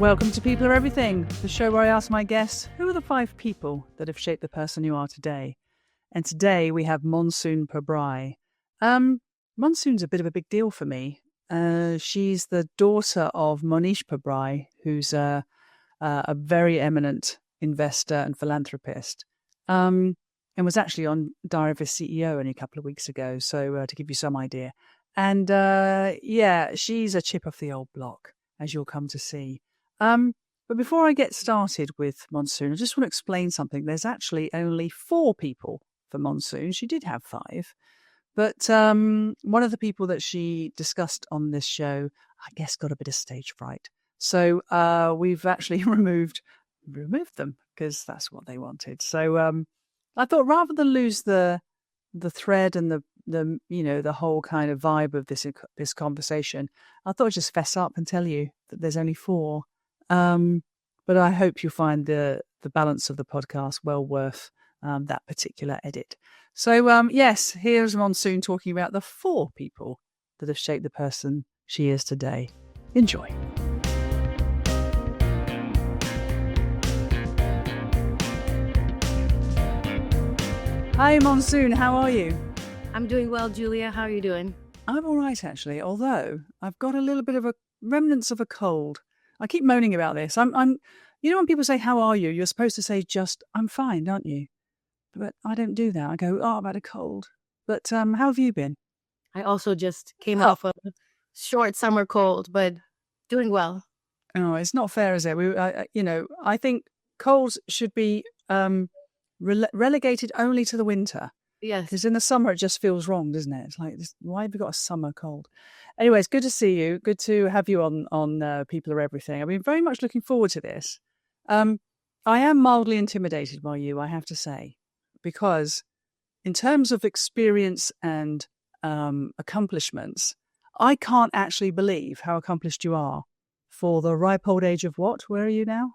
Welcome to People Are Everything, the show where I ask my guests, who are the 5 people that have shaped the person you are today? And today we have Monsoon Pabrai. Monsoon's a bit of a big deal for me. She's the daughter of Mohnish Pabrai, who's a very eminent investor and philanthropist, and was actually on Diary of a CEO only a couple of weeks ago, so to give you some idea. And she's a chip off the old block, as you'll come to see. But before I get started with Monsoon, I just want to explain something. There's actually only 4 people for Monsoon. She did have 5. But one of the people that she discussed on this show, I guess, got a bit of stage fright. So we've actually removed them because that's what they wanted. So I thought rather than lose the thread and the whole kind of vibe of this conversation, I thought I'd just fess up and tell you that there's only 4. But I hope you find the balance of the podcast well worth that particular edit. So, yes, here's Monsoon talking about the 4 people that have shaped the person she is today. Enjoy. Hi, Monsoon. How are you? I'm doing well, Julia. How are you doing? I'm all right, actually, although I've got a little bit of remnants of a cold. I keep moaning about this. I'm when people say, how are you? You're supposed to say just, I'm fine, aren't you? But I don't do that. I go, I've had a cold. But how have you been? I also just came off a short summer cold, but doing well. Oh, it's not fair, is it? I think colds should be relegated only to the winter. Yes. Because in the summer, it just feels wrong, doesn't it? It's like, why have you got a summer cold? Anyway, it's good to see you. Good to have you on People Are Everything. I've been very much looking forward to this. I am mildly intimidated by you, I have to say, because in terms of experience and accomplishments, I can't actually believe how accomplished you are for the ripe old age of what? Where are you now?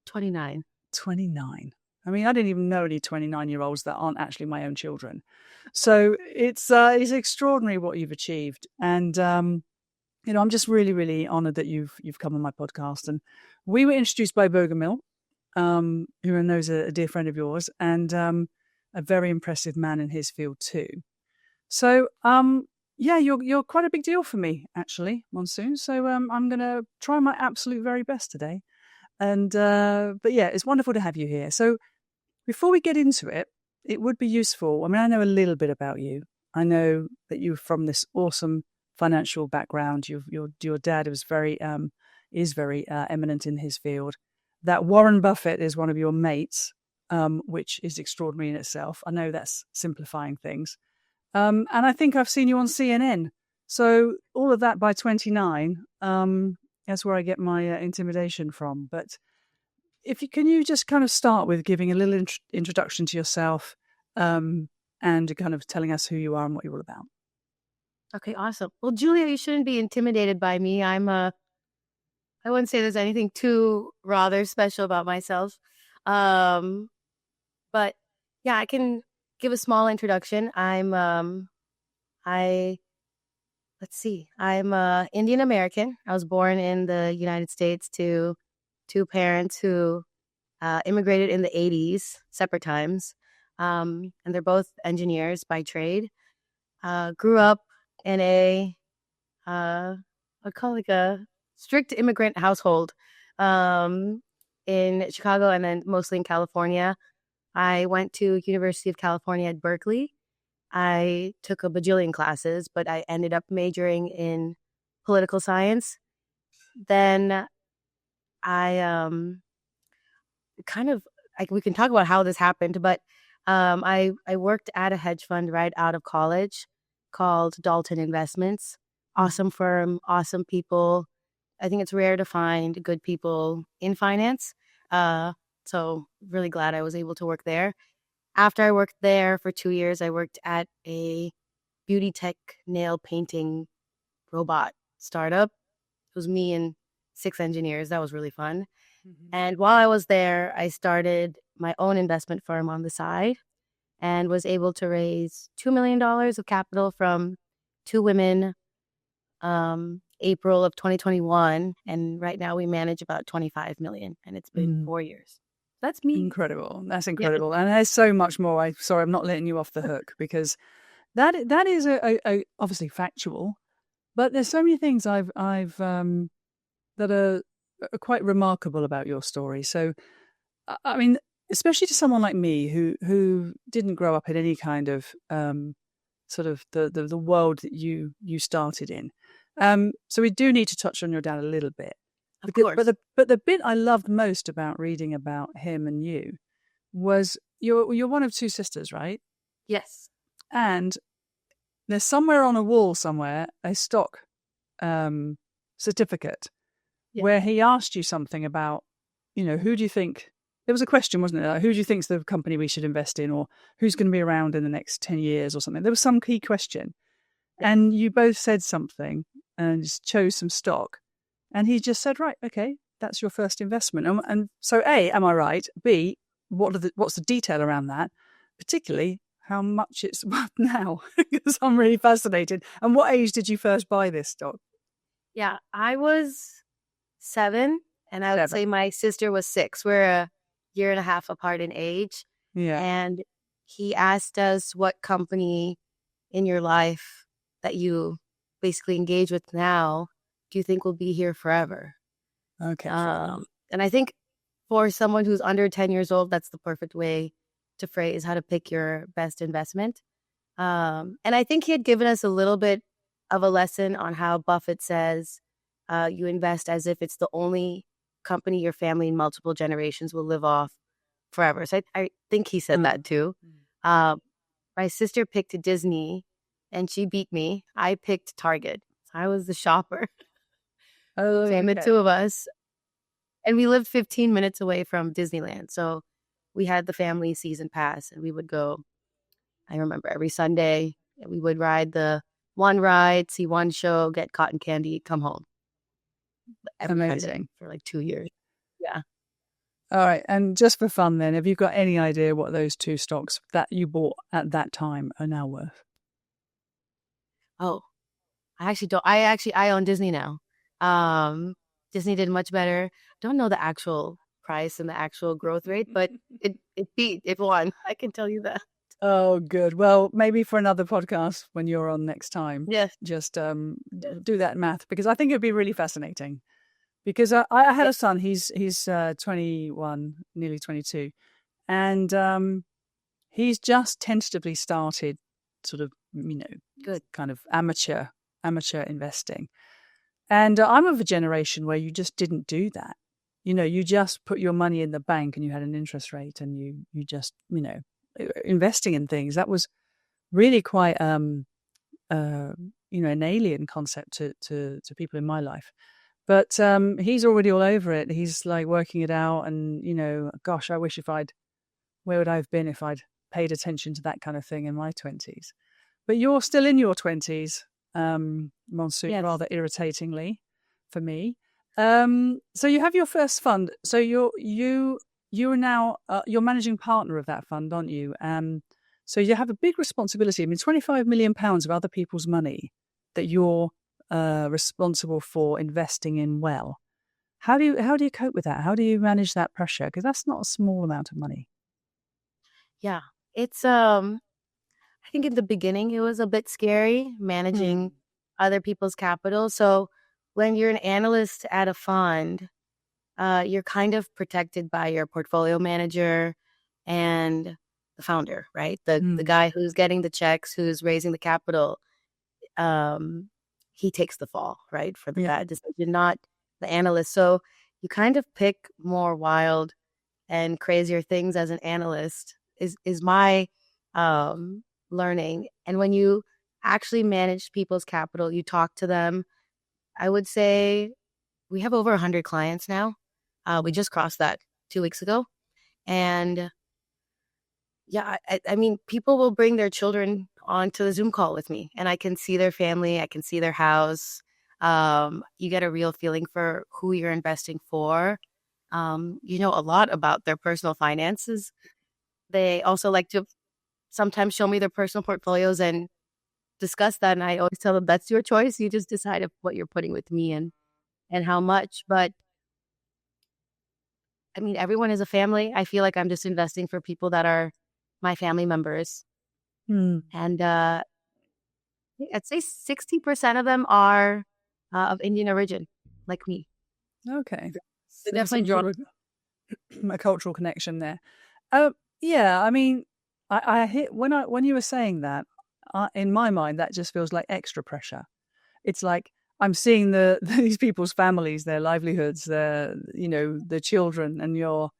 29. 29. I mean, I didn't even know any 29-year-olds that aren't actually my own children. So it's extraordinary what you've achieved. And, I'm just really, really honoured that you've come on my podcast. And we were introduced by Bogomil, who I know is a dear friend of yours, and a very impressive man in his field too. So, you're quite a big deal for me, actually, Monsoon. So I'm going to try my absolute very best today. And but yeah, it's wonderful to have you here. So before we get into it, it would be useful. I mean, I know a little bit about you. I know that you're from this awesome financial background. Your dad is very eminent in his field. That Warren Buffett is one of your mates, which is extraordinary in itself. I know that's simplifying things. And I think I've seen you on CNN. So all of that by 29, that's where I get my intimidation from. But can you just kind of start with giving a little introduction to yourself and kind of telling us who you are and what you're all about. Okay, awesome. Well, Julia, you shouldn't be intimidated by me. I wouldn't say there's anything too rather special about myself. But yeah, I can give a small introduction. I'm Indian American. I was born in the United States to 2 parents who immigrated in the 80s, separate times. And they're both engineers by trade. Grew up in a strict immigrant household in Chicago and then mostly in California. I went to University of California at Berkeley. I took a bajillion classes, but I ended up majoring in political science. Then I we can talk about how this happened, but I worked at a hedge fund right out of college called Dalton Investments. Awesome firm, awesome people. I think it's rare to find good people in finance. So really glad I was able to work there. After I worked there for 2 years, I worked at a beauty tech nail painting robot startup. It was me and 6 engineers. That was really fun. Mm-hmm. And while I was there, I started my own investment firm on the side and was able to raise $2 million of capital from 2 women, April of 2021. And right now we manage about 25 million, and it's been 4 years. That's me. Incredible. That's incredible. Yeah. And there's so much more. I'm not letting you off the hook, because that is a obviously factual, but there's so many things I've that are quite remarkable about your story. So, I mean, especially to someone like me who didn't grow up in any kind of sort of the world that you started in. So we do need to touch on your dad a little bit. Of course. But the bit I loved most about reading about him and you was you're one of two sisters, right? Yes. And there's somewhere on a wall somewhere a stock certificate where he asked you something about, who do you think? There was a question, wasn't it? Like, who do you think's the company we should invest in, or who's going to be around in the next 10 years or something? There was some key question. And you both said something and just chose some stock. And he just said, right, okay, that's your first investment. And so A, am I right? B, what's the detail around that? Particularly how much it's worth now, because I'm really fascinated. And what age did you first buy this stock? Yeah, I was 7, and I would say my sister was 6. We're a year and a half apart in age. Yeah. And he asked us, what company in your life that you basically engage with now do you think will be here forever? Okay. And I think for someone who's under 10 years old, that's the perfect way to phrase how to pick your best investment. And I think he had given us a little bit of a lesson on how Buffett says you invest as if it's the only company your family in multiple generations will live off forever. So I think he said that too. My sister picked Disney and she beat me. I picked Target. So I was the shopper. And the two of us. And we lived 15 minutes away from Disneyland. So we had the family season pass and we would go, I remember every Sunday, we would ride the one ride, see one show, get cotton candy, come home. Amazing. For like 2 years. Yeah. All right. And just for fun then, have you got any idea what those two stocks that you bought at that time are now worth? Oh, I actually don't. I own Disney now. Disney did much better. Don't know the actual price and the actual growth rate, but it won. I can tell you that. Oh, good. Well, maybe for another podcast when you're on next time. Yes. Just do that math, because I think it'd be really fascinating. Because I had a son. He's 21, nearly 22, and he's just tentatively started sort of good kind of amateur investing. And I'm of a generation where you just didn't do that. You just put your money in the bank and you had an interest rate, and you just investing in things. That was really quite an alien concept to people in my life. But he's already all over it. He's like working it out, and gosh, I wish where would I have been if I'd paid attention to that kind of thing in my 20s. But you're still in your 20s, Monsoon, yes. Rather irritatingly for me. So you have your first fund. So you are now you're managing partner of that fund, aren't you? So you have a big responsibility. I mean, £25 million of other people's money that you're responsible for investing in well. How do you cope with that? How do you manage that pressure? Because that's not a small amount of money. Yeah, it's I think in the beginning it was a bit scary managing other people's capital. So when you're an analyst at a fund, you're kind of protected by your portfolio manager and the founder, right? The guy who's getting the checks, who's raising the capital. He takes the fall, right, for the bad decision, not the analyst. So you kind of pick more wild and crazier things as an analyst is my learning. And when you actually manage people's capital, you talk to them. I would say we have over 100 clients now. We just crossed that 2 weeks ago. And yeah, I mean, people will bring their children onto the Zoom call with me, and I can see their family. I can see their house. You get a real feeling for who you're investing for. You know a lot about their personal finances. They also like to sometimes show me their personal portfolios, and discuss that, and I always tell them that's your choice. You just decide what you're putting with me and how much. But I mean, everyone is a family. I feel like I'm just investing for people that are my family members. And I'd say 60% of them are of Indian origin, like me. Okay. So definitely drawn A cultural connection there. Yeah, I mean, I hit when you were saying that, in my mind, that just feels like extra pressure. It's like I'm seeing these people's families, their livelihoods, their children, and you're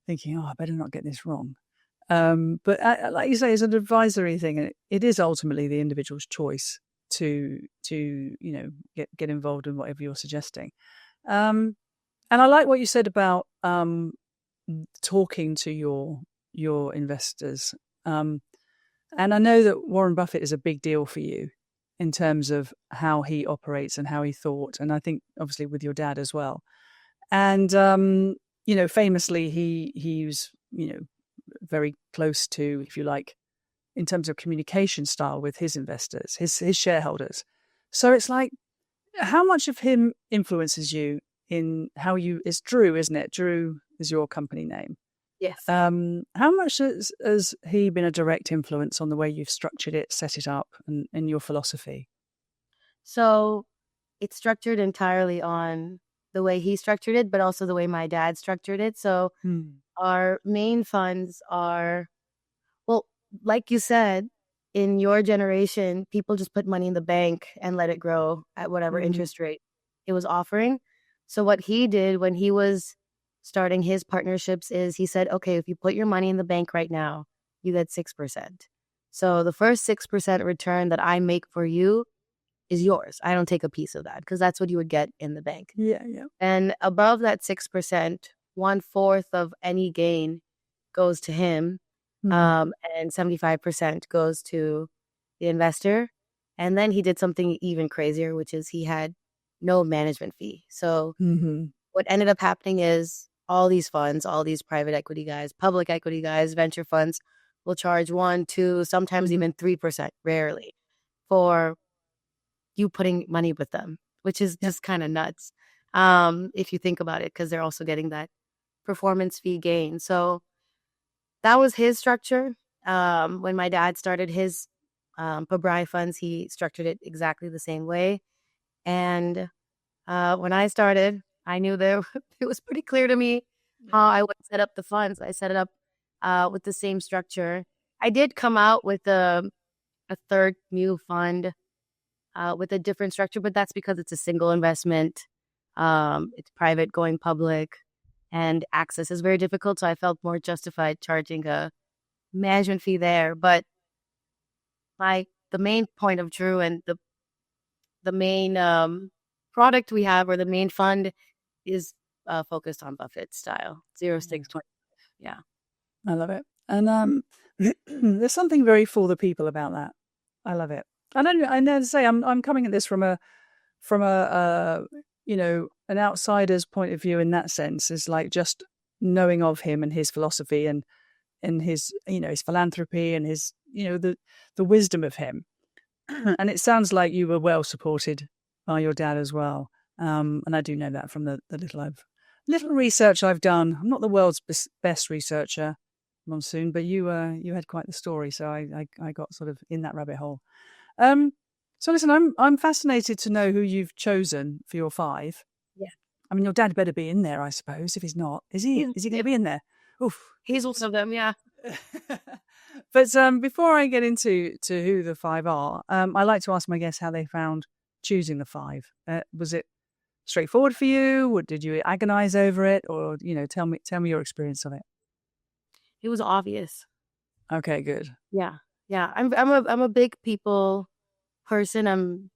thinking, oh, I better not get this wrong. But like you say, it's an advisory thing, and it is ultimately the individual's choice to get involved in whatever you're suggesting. And I like what you said about talking to your investors. And I know that Warren Buffett is a big deal for you in terms of how he operates and how he thought, and I think obviously with your dad as well. And famously, he was very close to, if you like, in terms of communication style with his investors, his shareholders. So it's like, how much of him influences you in how you? It's Drew, isn't it? Drew is your company name. Yes. How much has he been a direct influence on the way you've structured it, set it up, and your philosophy? So it's structured entirely on the way he structured it, but also the way my dad structured it. So our main funds are, well, like you said, in your generation, people just put money in the bank and let it grow at whatever interest rate it was offering. So what he did when he was starting his partnerships is he said, okay, if you put your money in the bank right now, you get 6%. So the first 6% return that I make for you is yours. I don't take a piece of that because that's what you would get in the bank. Yeah. And above that 6%, 1/4 of any gain goes to him, and 75% goes to the investor. And then he did something even crazier, which is he had no management fee. So what ended up happening is all these funds, all these private equity guys, public equity guys, venture funds will charge 1%, 2%, sometimes even 3%, rarely, for you putting money with them, which is just kind of nuts if you think about it, because they're also getting that performance fee gain. So that was his structure. When my dad started his Pabrai funds, he structured it exactly the same way. And when I started, I knew that it was pretty clear to me how I would set up the funds. I set it up with the same structure. I did come out with a third new fund with a different structure, but that's because it's a single investment. It's private, going public, and access is very difficult. So I felt more justified charging a management fee there. But the main point of Drew and the main product we have, or the main fund, is focused on Buffett-style 0-6-20. Yeah, I love it. And there's something very for the people about that. I love it. And I know to say I'm coming at this from a an outsider's point of view in that sense, is like just knowing of him and his philosophy and his his philanthropy and his the wisdom of him. And it sounds like you were well supported by your dad as well. And I do know that from the little research I've done. I'm not the world's best researcher, Monsoon, but you had quite the story, so I got sort of in that rabbit hole. So listen, I'm fascinated to know who you've chosen for your 5. Yeah. I mean, your dad better be in there, I suppose. If he's not, is he? Is he going to be in there? Oof. He's one of them. Yeah. But before I get into who the 5 are, I like to ask my guests how they found choosing the 5. Was it straightforward for you? Or did you agonize over it? Or tell me your experience of it. It was obvious. Okay, good. Yeah. I'm a big people person.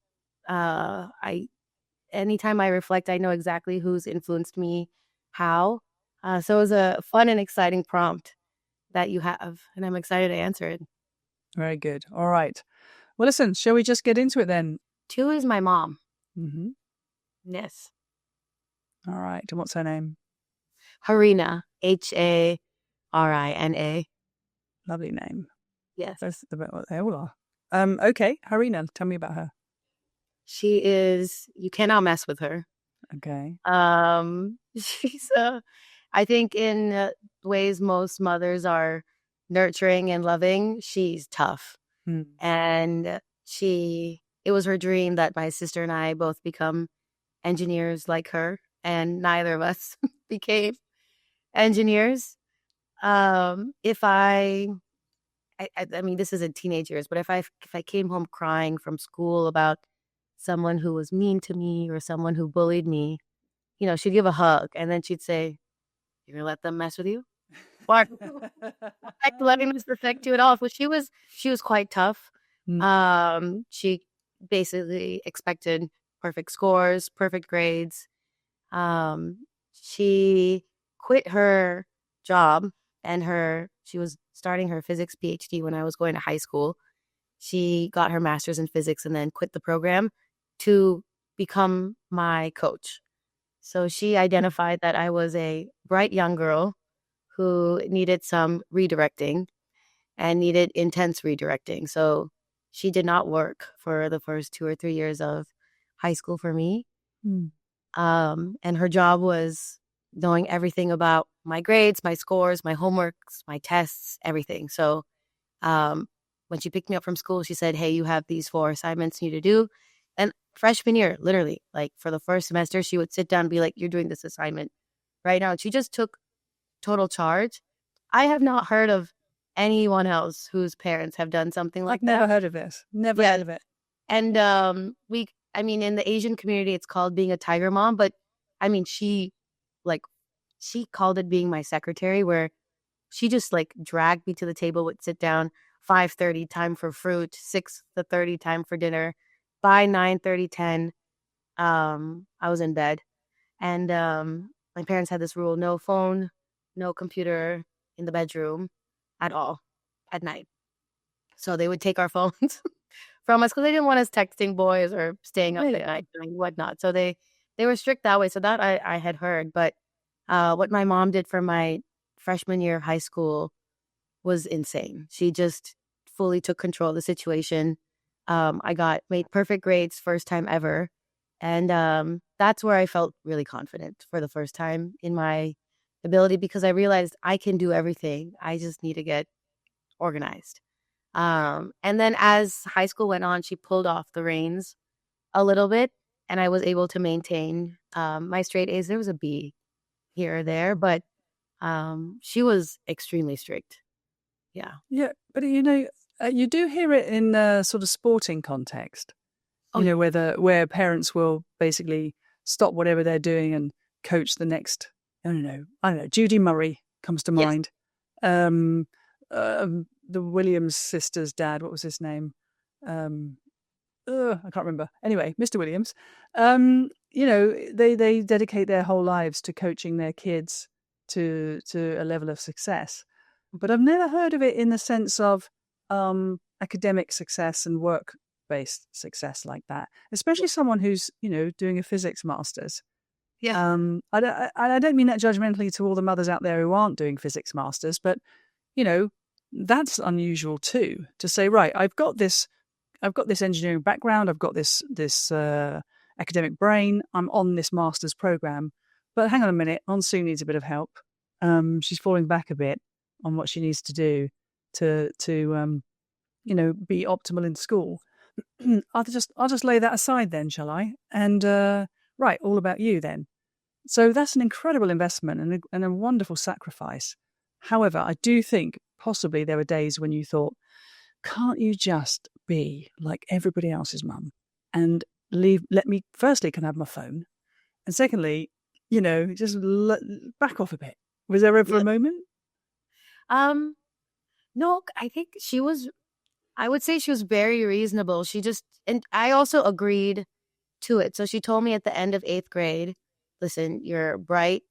Anytime I reflect, I know exactly who's influenced me, how. So it was a fun and exciting prompt that you have, and I'm excited to answer it. Very good. All right. Well, listen, shall we just get into it then? 2 is my mom. Mm-hmm. Yes. All right. And what's her name? Harina. Harina. Lovely name. Yes. They all are. Okay, Harina, tell me about her. You cannot mess with her. Okay. She's, I think in ways most mothers are nurturing and loving, she's tough. Hmm. And it was her dream that my sister and I both become engineers like her, and neither of us became engineers. If I mean, this is in teenage years, but if I came home crying from school about someone who was mean to me or someone who bullied me, she'd give a hug and then she'd say, "You're gonna let them mess with you? Why letting this affect you at all?" Well, she was quite tough. Mm. She basically expected perfect scores, perfect grades. Um, she quit her job and she was starting her physics PhD when I was going to high school. She got her master's in physics and then quit the program to become my coach. So she identified that I was a bright young girl who needed some redirecting and needed intense redirecting. So she did not work for the first 2 or 3 years of high school for me. Mm. And her job was knowing everything about my grades, my scores, my homeworks, my tests, everything. So when she picked me up from school, she said, "Hey, you have these 4 assignments you need to do." And freshman year, literally, like for the first semester, she would sit down and be like, "You're doing this assignment right now." And she just took total charge. I have not heard of anyone else whose parents have done something like I've never that. heard of this. Never Yeah. heard of it. And I mean, in the Asian community, it's called being a tiger mom. But I mean, she called it being my secretary, where she just like dragged me to the table, would sit down, 5:30 time for fruit, 6:30 time for dinner. By 9:30, 10, I was in bed. And my parents had this rule: no phone, no computer in the bedroom at all at night. So they would take our phones from us because they didn't want us texting boys or staying up Really? at night and whatnot. So they were strict that way. So that I had heard. But what my mom did for my freshman year of high school was insane. She just fully took control of the situation. I made perfect grades first time ever. And that's where I felt really confident for the first time in my ability, because I realized I can do everything. I just need to get organized. And then as high school went on, she pulled off the reins a little bit, and I was able to maintain my straight A's. There was a B here or there, but she was extremely strict. Yeah. Yeah, but you do hear it in sort of sporting context. Oh, You know, where parents will basically stop whatever they're doing and coach the next. I don't know. Judy Murray comes to yes. mind. The Williams sisters' dad. What was his name? I can't remember. Anyway, Mr. Williams. They dedicate their whole lives to coaching their kids to a level of success. But I've never heard of it in the sense of academic success and work-based success like that. Especially someone who's doing a physics masters. Yeah. I don't mean that judgmentally to all the mothers out there who aren't doing physics masters, but that's unusual too. To say, right, I've got this engineering background, I've got this academic brain, I'm on this master's program, but hang on a minute, Monsoon needs a bit of help. She's falling back a bit on what she needs to do to be optimal in school. I'll just lay that aside then, shall I? And right, all about you then. So that's an incredible investment and a wonderful sacrifice. However, I do think possibly there were days when you thought, can't you just be like everybody else's mum and let me, firstly, can I have my phone? And secondly, just back off a bit. Was there ever a moment? No, I would say she was very reasonable. And I also agreed to it. So she told me at the end of 8th grade, "Listen, you're bright.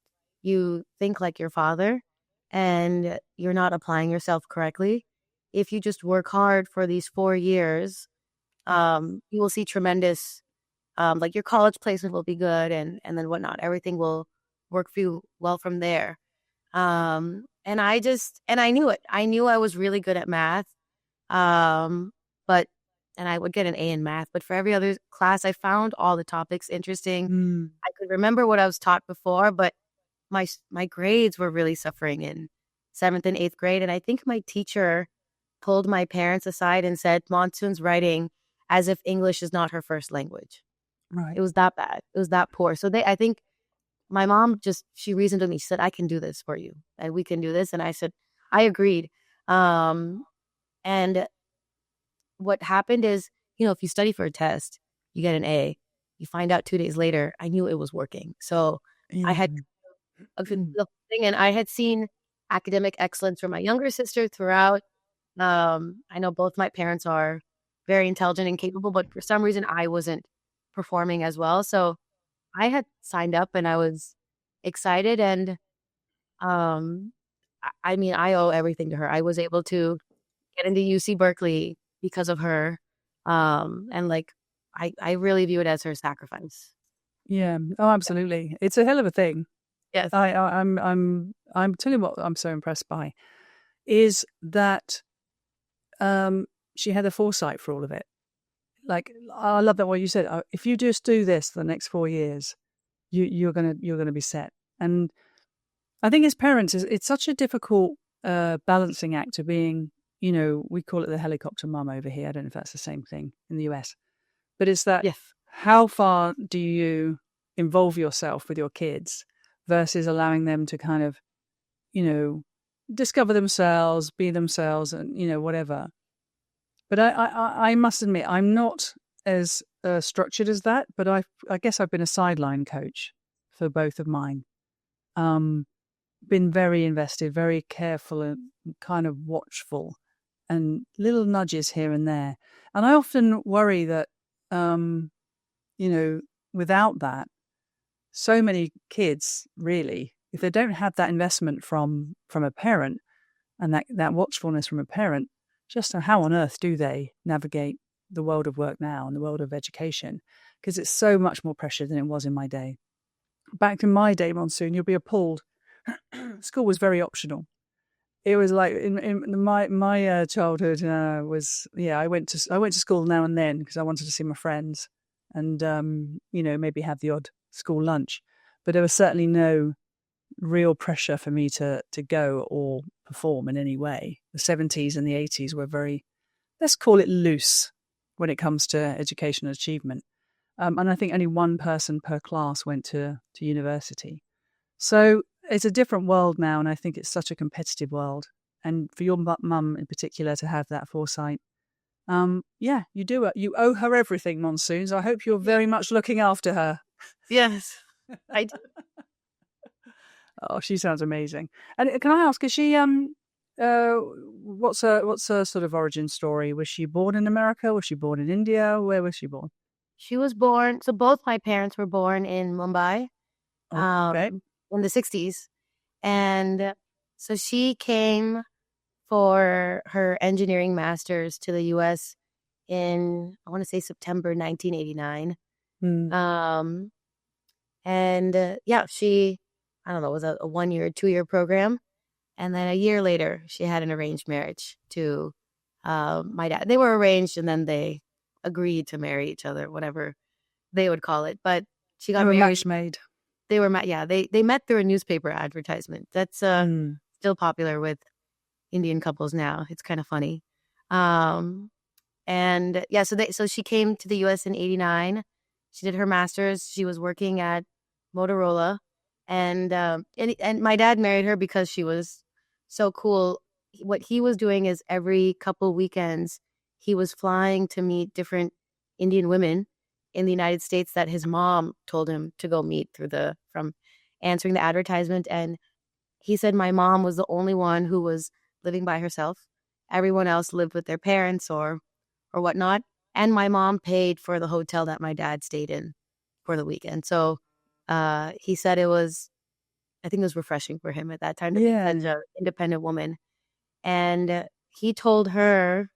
You think like your father, and you're not applying yourself correctly. If you just work hard for these 4 years, you will see tremendous, like your college placement will be good, and then whatnot. Everything will work for you well from there." And I knew it. I knew I was really good at math. But and I would get an A in math. But for every other class, I found all the topics interesting. Mm. I could remember what I was taught before, but my grades were really suffering in 7th and 8th grade. And I think my teacher pulled my parents aside and said, Monsoon's writing as if English is not her first language. Right. It was that bad. It was that poor. So I think my mom she reasoned with me. She said, I can do this for you and we can do this. And I said, I agreed. And what happened is, if you study for a test, you get an A. You find out 2 days later, I knew it was working. So I had a good thing, and I had seen academic excellence from my younger sister throughout. I know both my parents are very intelligent and capable, but for some reason I wasn't performing as well. So I had signed up and I was excited, and I owe everything to her. I was able to get into UC Berkeley because of her. And like, I really view it as her sacrifice. Yeah. Oh, absolutely. It's a hell of a thing. Yes. I'm telling you what I'm so impressed by is that she had the foresight for all of it. Like, I love that what you said. If you just do this for the next 4 years, you're gonna be set. And I think as parents, it's such a difficult balancing act of being, we call it the helicopter mum over here. I don't know if that's the same thing in the US, but it's that how far do you involve yourself with your kids versus allowing them to kind of, discover themselves, be themselves, and whatever. But I must admit, I'm not as structured as that. But I guess I've been a sideline coach for both of mine. Been very invested, very careful, and kind of watchful, and little nudges here and there. And I often worry that, without that, so many kids really, if they don't have that investment from a parent and that watchfulness from a parent, just how on earth do they navigate the world of work now and the world of education? Because it's so much more pressure than it was in my day. Back in my day, Monsoon, you'll be appalled. School was very optional. It was like in my childhood was I went to school now and then because I wanted to see my friends and maybe have the odd school lunch, but there was certainly no real pressure for me to go or perform in any way. The 70s and the 80s were very, let's call it, loose when it comes to education and achievement. And I think only one person per class went to university. So it's a different world now, and I think it's such a competitive world. And for your mum in particular to have that foresight, you do it. You owe her everything, Monsoon. So I hope you're very much looking after her. Yes, I do. Oh, she sounds amazing. And can I ask, is she what's her sort of origin story? Was she born in America? Was she born in India? Where was she born? She was born. So both my parents were born in Mumbai, Okay. in the 60s, and so she came for her engineering master's to the U.S. in, I want to say, September 1989. She, I don't know, it was a 1 year, 2 year program. And then a year later, she had an arranged marriage to my dad. They were arranged and then they agreed to marry each other, whatever they would call it. But she got married. Match-made. They were they met through a newspaper advertisement. That's still popular with Indian couples now. It's kind of funny. So she came to the U.S. in 89. She did her master's. She was working at Motorola, and my dad married her because she was so cool. What he was doing is every couple weekends he was flying to meet different Indian women in the United States that his mom told him to go meet from answering the advertisement. And he said my mom was the only one who was living by herself. Everyone else lived with their parents or whatnot. And my mom paid for the hotel that my dad stayed in for the weekend. So he said I think it was refreshing for him at that time to be such an independent woman. And he told her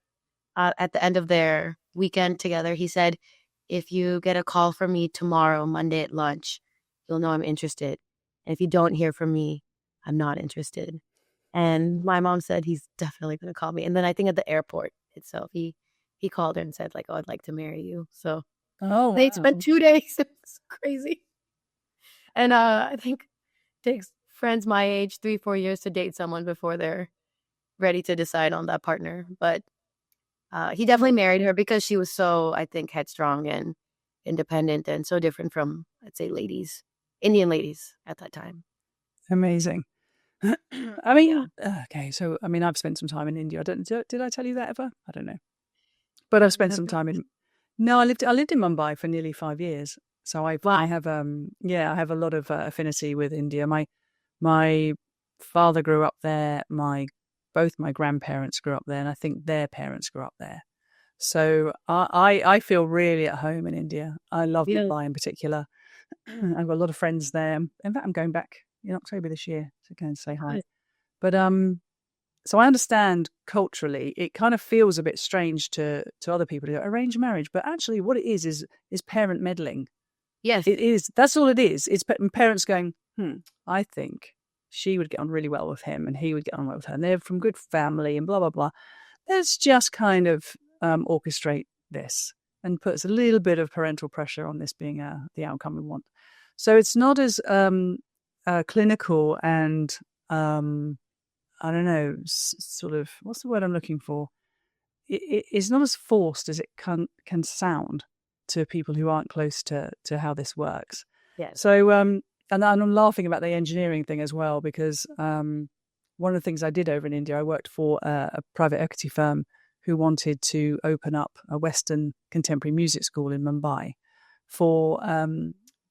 at the end of their weekend together, he said, if you get a call from me tomorrow, Monday at lunch, you'll know I'm interested. And if you don't hear from me, I'm not interested. And my mom said he's definitely going to call me. And then I think at the airport itself, he he called her and said like, "Oh, I'd like to marry you." So Oh, they wow. spent 2 days. It was crazy. And I think it takes friends my age 3-4 years to date someone before they're ready to decide on that partner. But he definitely married her because she was so, I think, headstrong and independent and so different from, I'd say, Indian ladies at that time. Amazing. I Yeah. mean, okay, so I mean, I've spent some time in India. Did I tell you that ever? I don't know. But I've spent some time in. No, I lived in Mumbai for nearly 5 years. So I Wow. have I have a lot of affinity with India. My father grew up there. Both my grandparents grew up there, and I think their parents grew up there. So I feel really at home in India. I love Yeah. Mumbai in particular. I've got a lot of friends there. In fact, I'm going back in October this year to go and say hi. Good. But so I understand culturally, it kind of feels a bit strange to other people to go, arrange marriage, but actually, what it is parent meddling. Yes. It is. That's all it is. It's parents going, I think she would get on really well with him, and he would get on well with her, and they're from good family, and blah blah blah. Let's just kind of orchestrate this and puts a little bit of parental pressure on this being the outcome we want. So it's not as clinical and I don't know, sort of, what's the word I'm looking for? It's not as forced as it can sound to people who aren't close to how this works. Yes. So, and I'm laughing about the engineering thing as well, because one of the things I did over in India, I worked for a private equity firm who wanted to open up a Western contemporary music school in Mumbai for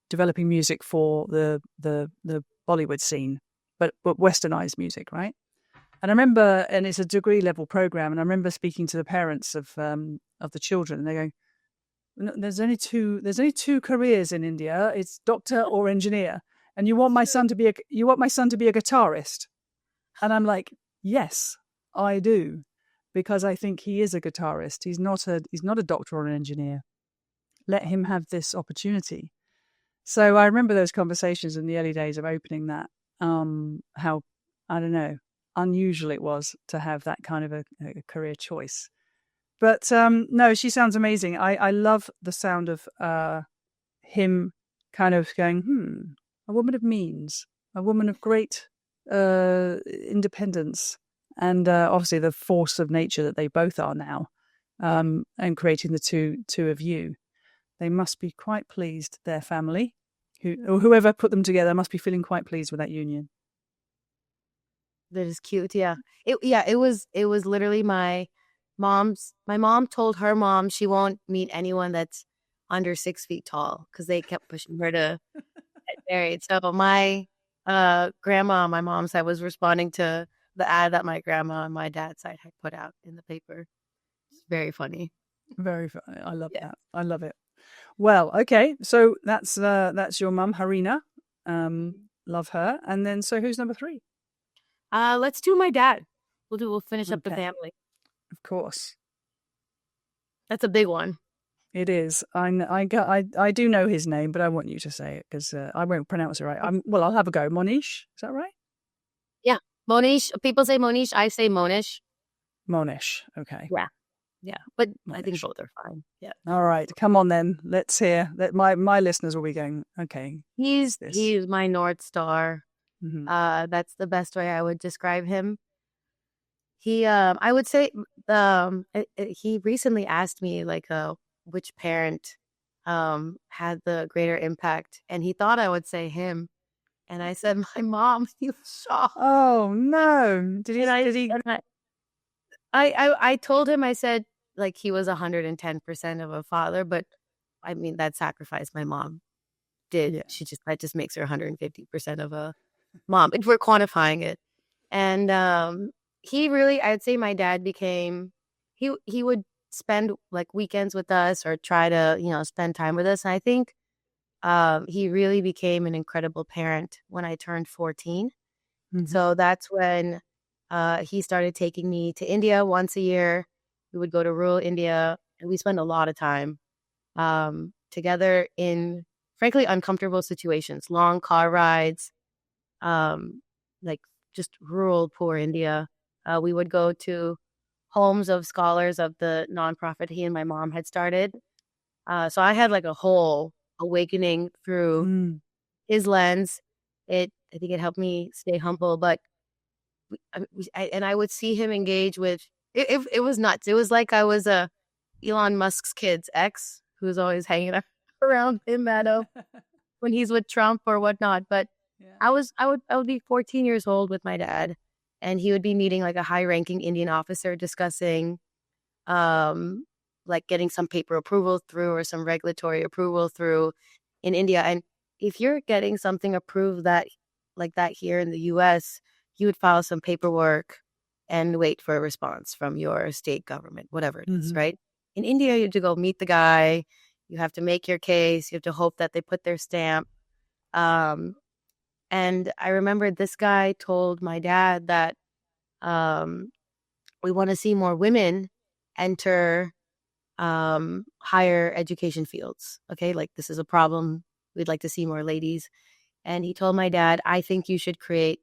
developing music for the Bollywood scene, but Westernized music, right? And I remember, and it's a degree level program, and I remember speaking to the parents of the children, and they go, no, "There's only two careers in India. It's doctor or engineer, and you want my son to be a guitarist." And I'm like, "Yes, I do, because I think he is a guitarist. He's not a doctor or an engineer. Let him have this opportunity." So I remember those conversations in the early days of opening that. How, I don't know, unusual it was to have that kind of a career choice. But no, she sounds amazing. I love the sound of him kind of going, a woman of means, a woman of great independence, and obviously the force of nature that they both are now, and creating the two of you. They must be quite pleased, their family, or whoever put them together must be feeling quite pleased with that union. That is cute. Yeah. It was literally my mom told her mom she won't meet anyone that's under 6 feet tall because they kept pushing her to get married. So my grandma on my mom's side was responding to the ad that my grandma on my dad's side had put out in the paper. It's very funny. Very funny. I love that. I love it. Well, okay. So that's your mum, Harina. Love her. And then, so who's number 3? Let's do my dad. We'll finish up the family. Of course. That's a big one. It is. I do know his name, but I want you to say it because I won't pronounce it right. I'll have a go. Mohnish, is that right? Yeah, Mohnish. People say Mohnish. I say Mohnish. Mohnish. Okay. Yeah, but Mohnish. I think both are fine. Yeah. All right, come on then. Let's hear that. My listeners will be going, okay. He's my North Star. Mm-hmm. That's the best way I would describe him. He, I would say, he recently asked me like, which parent, had the greater impact, and he thought I would say him, and I said my mom. He was shocked. Oh no! Did he? I told him, I said like he was 110% of a father, but I mean that sacrifice my mom did. Yeah. That just makes her 150% of a mom if we're quantifying it. And he really, I'd say my dad became, he would spend like weekends with us or try to, spend time with us. And I think he really became an incredible parent when I turned 14. Mm-hmm. So that's when he started taking me to India once a year. We would go to rural India and we spent a lot of time together in, frankly, uncomfortable situations, long car rides, like just rural, poor India. We would go to homes of scholars of the nonprofit he and my mom had started. So I had like a whole awakening through his lens. I think it helped me stay humble, but I would see him engage with it was nuts. It was like I was a Elon Musk's kid's ex who's always hanging around him when he's with Trump or whatnot. But Yeah. I would be 14 years old with my dad, and he would be meeting like a high-ranking Indian officer discussing like getting some paper approval through or some regulatory approval through in India. And if you're getting something approved like that here in the US, you would file some paperwork and wait for a response from your state government, whatever it is, right? In India, you have to go meet the guy, you have to make your case, you have to hope that they put their stamp. And I remember this guy told my dad that we want to see more women enter higher education fields. Okay, like this is a problem. We'd like to see more ladies. And he told my dad, I think you should create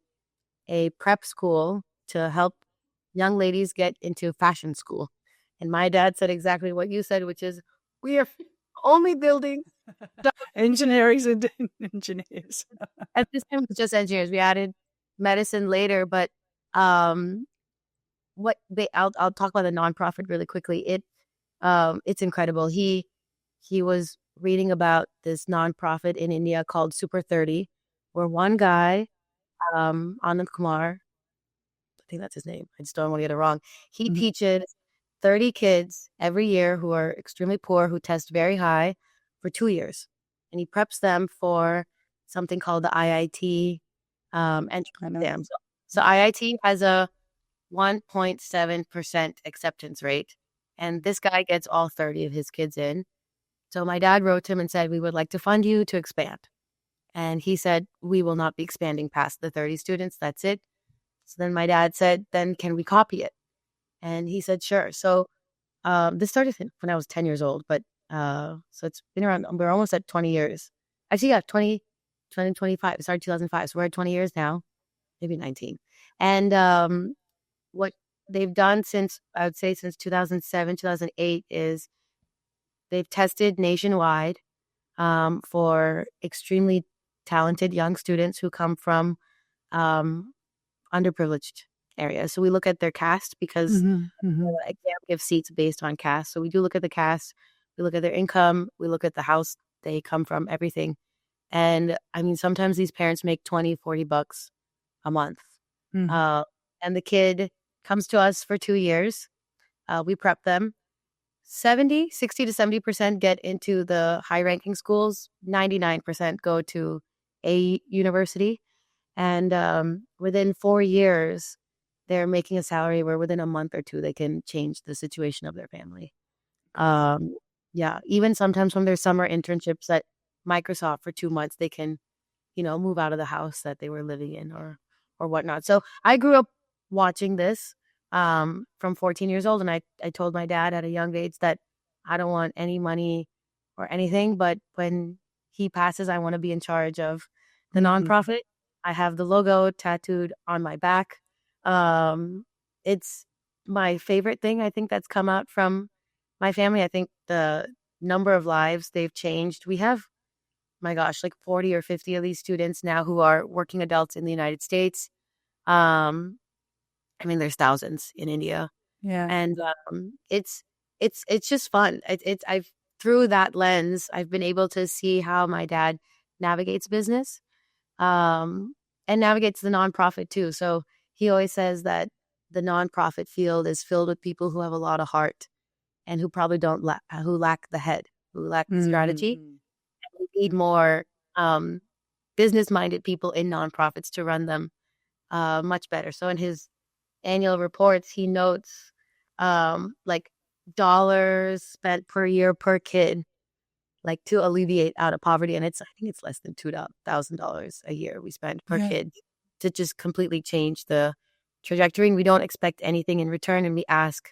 a prep school to help young ladies get into fashion school. And my dad said exactly what you said, which is we are only building engineers and engineers. At this time, it's just engineers. We added medicine later, but I'll talk about the nonprofit really quickly. It's incredible. He was reading about this nonprofit in India called Super 30, where one guy, Anand Kumar, I think that's his name. I just don't want to get it wrong. He teaches 30 kids every year who are extremely poor, who test very high for 2 years. And he preps them for something called the IIT entrance exam. So IIT has a 1.7% acceptance rate. And this guy gets all 30 of his kids in. So my dad wrote him and said, we would like to fund you to expand. And he said, we will not be expanding past the 30 students. That's it. So then my dad said, then can we copy it? And he said, sure. So this started when I was 10 years old, but so it's been around, we're almost at 20 years. Actually, yeah, 2025. It started 2005. So we're at 20 years now, maybe 19. And what they've done since 2007, 2008 is they've tested nationwide for extremely talented young students who come from underprivileged areas. So we look at their caste because the exam gives seats based on caste. So we do look at the caste, we look at their income, we look at the house they come from, everything. And I mean, sometimes these parents make $20-$40 a month. And the kid comes to us for 2 years. We prep them. 60 to 70% get into the high ranking schools. 99% go to a university. And within 4 years, they're making a salary where within a month or two, they can change the situation of their family. Yeah, even sometimes from their summer internships at Microsoft for 2 months, they can, move out of the house that they were living in or whatnot. So I grew up watching this from 14 years old. And I told my dad at a young age that I don't want any money or anything, but when he passes, I want to be in charge of the nonprofit. I have the logo tattooed on my back. It's my favorite thing, I think, that's come out from my family. I think the number of lives they've changed. We have, my gosh, like 40 or 50 of these students now who are working adults in the United States. I mean, there's thousands in India. Yeah. And it's just fun. I've through that lens, I've been able to see how my dad navigates business. And navigates the nonprofit too. So he always says that the nonprofit field is filled with people who have a lot of heart and who probably who lack the head, who lack the strategy. And we need more business-minded people in nonprofits to run them much better. So in his annual reports, he notes like dollars spent per year per kid, like to alleviate out of poverty. And I think it's less than $2,000 a year we spend per kid to just completely change the trajectory. And we don't expect anything in return. And we ask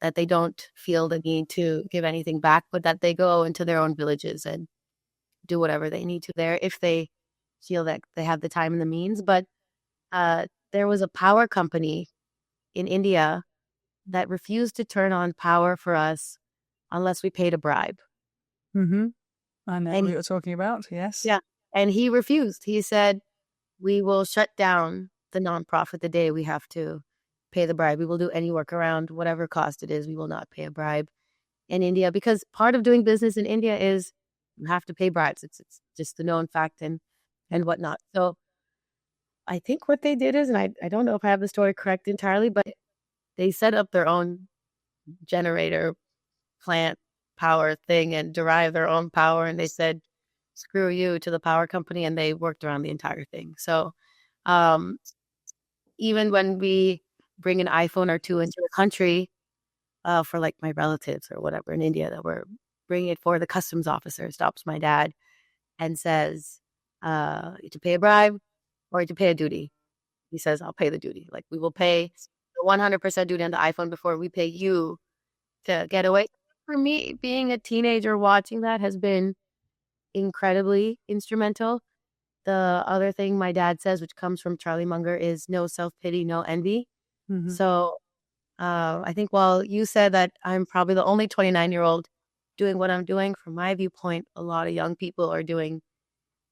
that they don't feel the need to give anything back, but that they go into their own villages and do whatever they need to there if they feel that they have the time and the means. But there was a power company in India that refused to turn on power for us unless we paid a bribe. Mm-hmm. I know And what you're talking about. Yes. yeah, and he refused. He said, "We will shut down the nonprofit the day we have to pay the bribe. We will do any work around whatever cost it is. We will not pay a bribe in India because part of doing business in India is you have to pay bribes. It's just the known fact and whatnot." So I think what they did is, and I don't know if I have the story correct entirely, but they set up their own generator plant power thing and derive their own power. And they said, screw you to the power company. And they worked around the entire thing. So um, even when we bring an iPhone or two into the country for like my relatives or whatever in India that we're bringing it for, the customs officer stops my dad and says, you to pay a bribe or you to pay a duty. He says, I'll pay the duty. Like we will pay the 100% duty on the iPhone before we pay you to get away. For me, being a teenager watching that has been incredibly instrumental. The other thing my dad says, which comes from Charlie Munger, is no self-pity, no envy. Mm-hmm. So I think while you said that I'm probably the only 29-year-old doing what I'm doing, from my viewpoint, a lot of young people are doing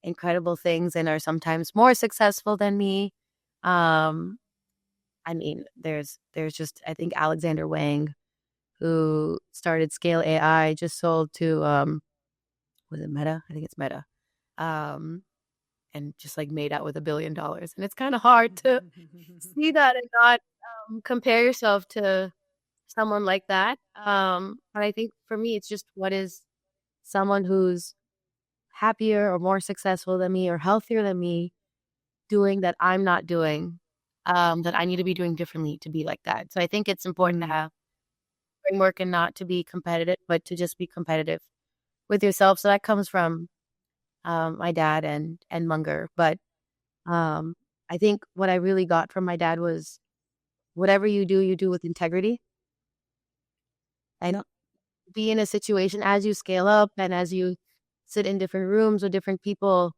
incredible things and are sometimes more successful than me. I mean, there's just, I think Alexander Wang, who started Scale AI, just sold to, was it Meta? I think it's Meta. And just like made out with $1 billion. And it's kind of hard to see that and not compare yourself to someone like that. But I think for me, it's just what is someone who's happier or more successful than me or healthier than me doing that I'm not doing, that I need to be doing differently to be like that. So I think it's important to have framework and not to be competitive, but to just be competitive with yourself. So that comes from my dad and Munger. But I think what I really got from my dad was whatever you do with integrity. And be in a situation as you scale up and as you sit in different rooms with different people,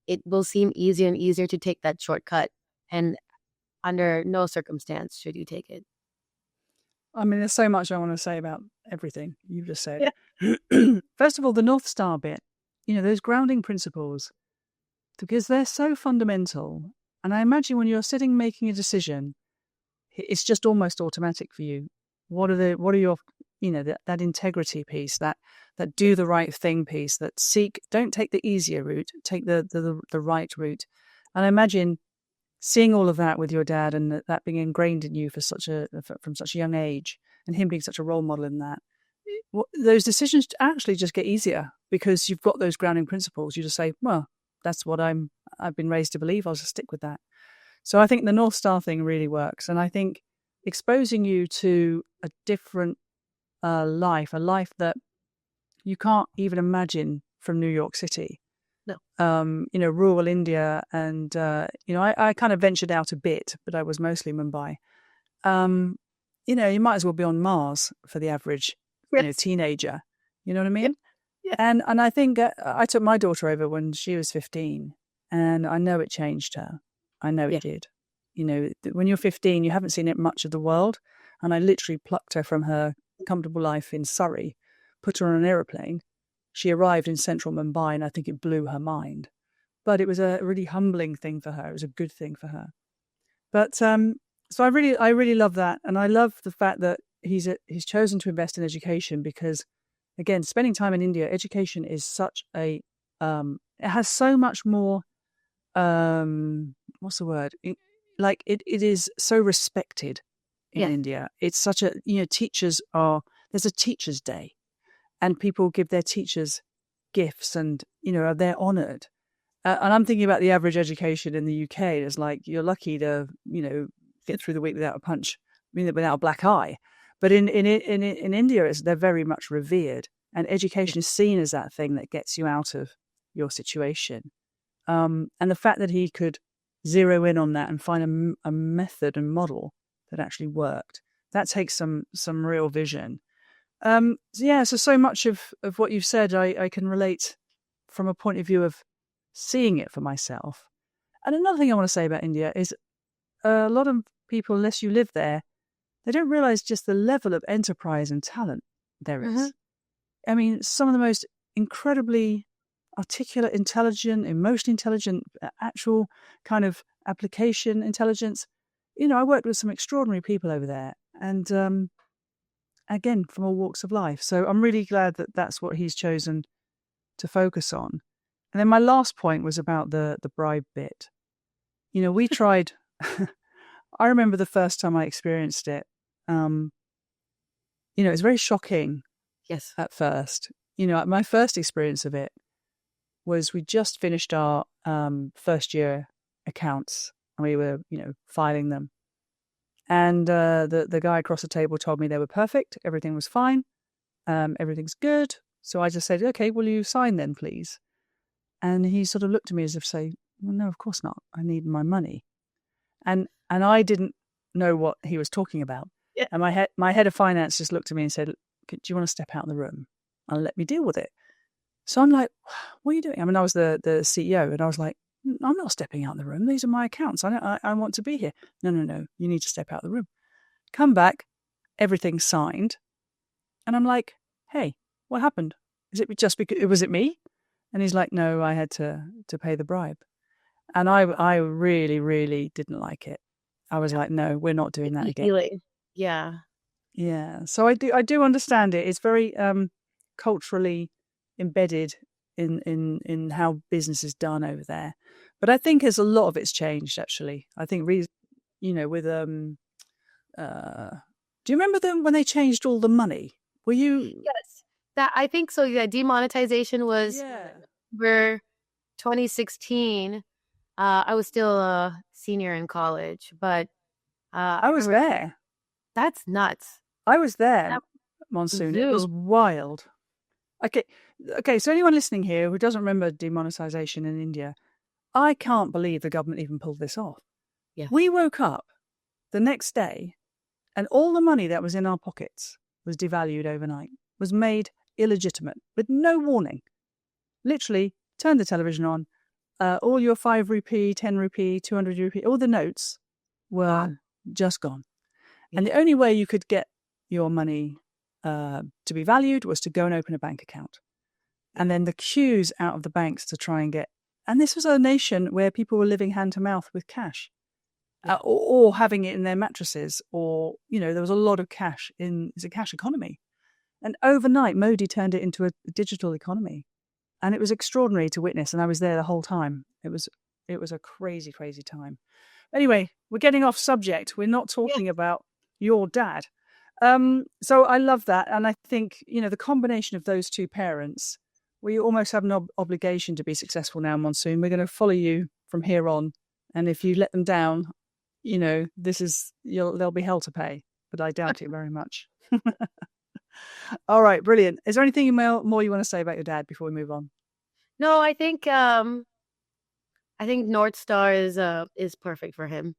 it will seem easier and easier to take that shortcut. And under no circumstance should you take it. I mean, there's so much I want to say about everything you've just said. Yeah. First of all, the North Star bit, those grounding principles, because they're so fundamental. And I imagine when you're sitting making a decision, it's just almost automatic for you. What are your, that integrity piece, that do the right thing piece, that don't take the easier route, take the right route. And I imagine seeing all of that with your dad and that being ingrained in you from such a young age, and him being such a role model in that, those decisions actually just get easier because you've got those grounding principles. You just say, well, that's what I've been raised to believe. I'll just stick with that. So I think the North Star thing really works. And I think exposing you to a different life, a life that you can't even imagine from New York City. No. Rural India. And, I kind of ventured out a bit, but I was mostly Mumbai. You might as well be on Mars for the average, Yes. teenager. You know what I mean? Yeah. And I think I took my daughter over when she was 15, and I know it changed her. I know it did. When you're 15, you haven't seen it much of the world. And I literally plucked her from her comfortable life in Surrey, put her on an aeroplane. She arrived in central Mumbai, and I think it blew her mind. But it was a really humbling thing for her. It was a good thing for her. But so I really love that, and I love the fact that he's chosen to invest in education because, again, spending time in India, education is such a it has so much more. What's the word? It is so respected in India. It's such a there's a teachers' day, and people give their teachers gifts, and they're honoured. And I'm thinking about the average education in the UK. It's like you're lucky to get through the week without a punch, without a black eye. But in India, they're very much revered, and education is seen as that thing that gets you out of your situation. And the fact that he could zero in on that and find a method and model that actually worked, that takes some real vision. So much of what you've said, I can relate from a point of view of seeing it for myself. And another thing I want to say about India is a lot of people, unless you live there, they don't realize just the level of enterprise and talent there is. I mean, some of the most incredibly articulate, intelligent, emotionally intelligent, actual kind of application intelligence. I worked with some extraordinary people over there, and again, from all walks of life. So I'm really glad that that's what he's chosen to focus on. And then my last point was about the bribe bit. We tried. I remember the first time I experienced it. It was very shocking. Yes. At first, my first experience of it was we just finished our first year accounts and we were, filing them. And the guy across the table told me they were perfect. Everything was fine. Everything's good. So I just said, okay, will you sign then, please? And he sort of looked at me as if to say, well, no, of course not. I need my money. And I didn't know what he was talking about. Yeah. And my head of finance just looked at me and said, do you want to step out of the room and let me deal with it? So I'm like, what are you doing? I mean, I was the CEO and I was like, I'm not stepping out of the room. These are my accounts. I want to be here. No. You need to step out of the room. Come back. Everything's signed. And I'm like, hey, what happened? Is it just because, was it me? And he's like, no, I had to pay the bribe. And I really, really didn't like it. I was like, no, we're not doing that again. Yeah. Yeah. So I do understand it. It's very culturally embedded in how business is done over there. But I think as a lot of it's changed, actually. I think, with do you remember them when they changed all the money? Were you? Yes. That I think so. Yeah. Demonetization was where 2016. I was still a senior in college, but I was there. That's nuts. I was there, Monsoon. It was wild. Okay. So anyone listening here who doesn't remember demonetization in India, I can't believe the government even pulled this off. Yeah. We woke up the next day and all the money that was in our pockets was devalued overnight, was made illegitimate with no warning. Literally, turned the television on. All your 5 rupee, 10 rupee, 200 rupee, all the notes were just gone. Yeah. And the only way you could get your money to be valued was to go and open a bank account. And then the queues out of the banks to try and get... And this was a nation where people were living hand to mouth with cash. Or having it in their mattresses, or, there was a lot of cash it's a cash economy. And overnight, Modi turned it into a digital economy. And it was extraordinary to witness, and I was there the whole time. It was a crazy, crazy time. Anyway, we're getting off subject. We're not talking about your dad. So I love that. And I think, the combination of those two parents, we almost have an obligation to be successful now, Monsoon. We're going to follow you from here on. And if you let them down, there'll be hell to pay. But I doubt it very much. All right, brilliant. Is there anything more you want to say about your dad before we move on? No, I think North Star is perfect for him.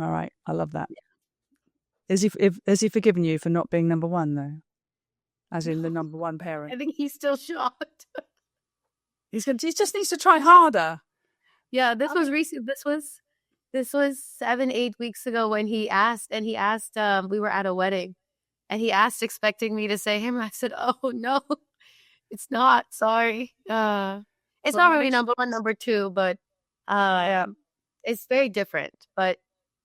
All right, I love that. Yeah. Has he forgiven you for not being number one though? As in the number one parent? I think he's still shocked. He just needs to try harder. Yeah, this was recent. This was 7-8 weeks ago when he asked. We were at a wedding. And he asked, expecting me to say him. And I said, oh, no, it's not. Sorry. It's not really number one, number two, but it's very different. But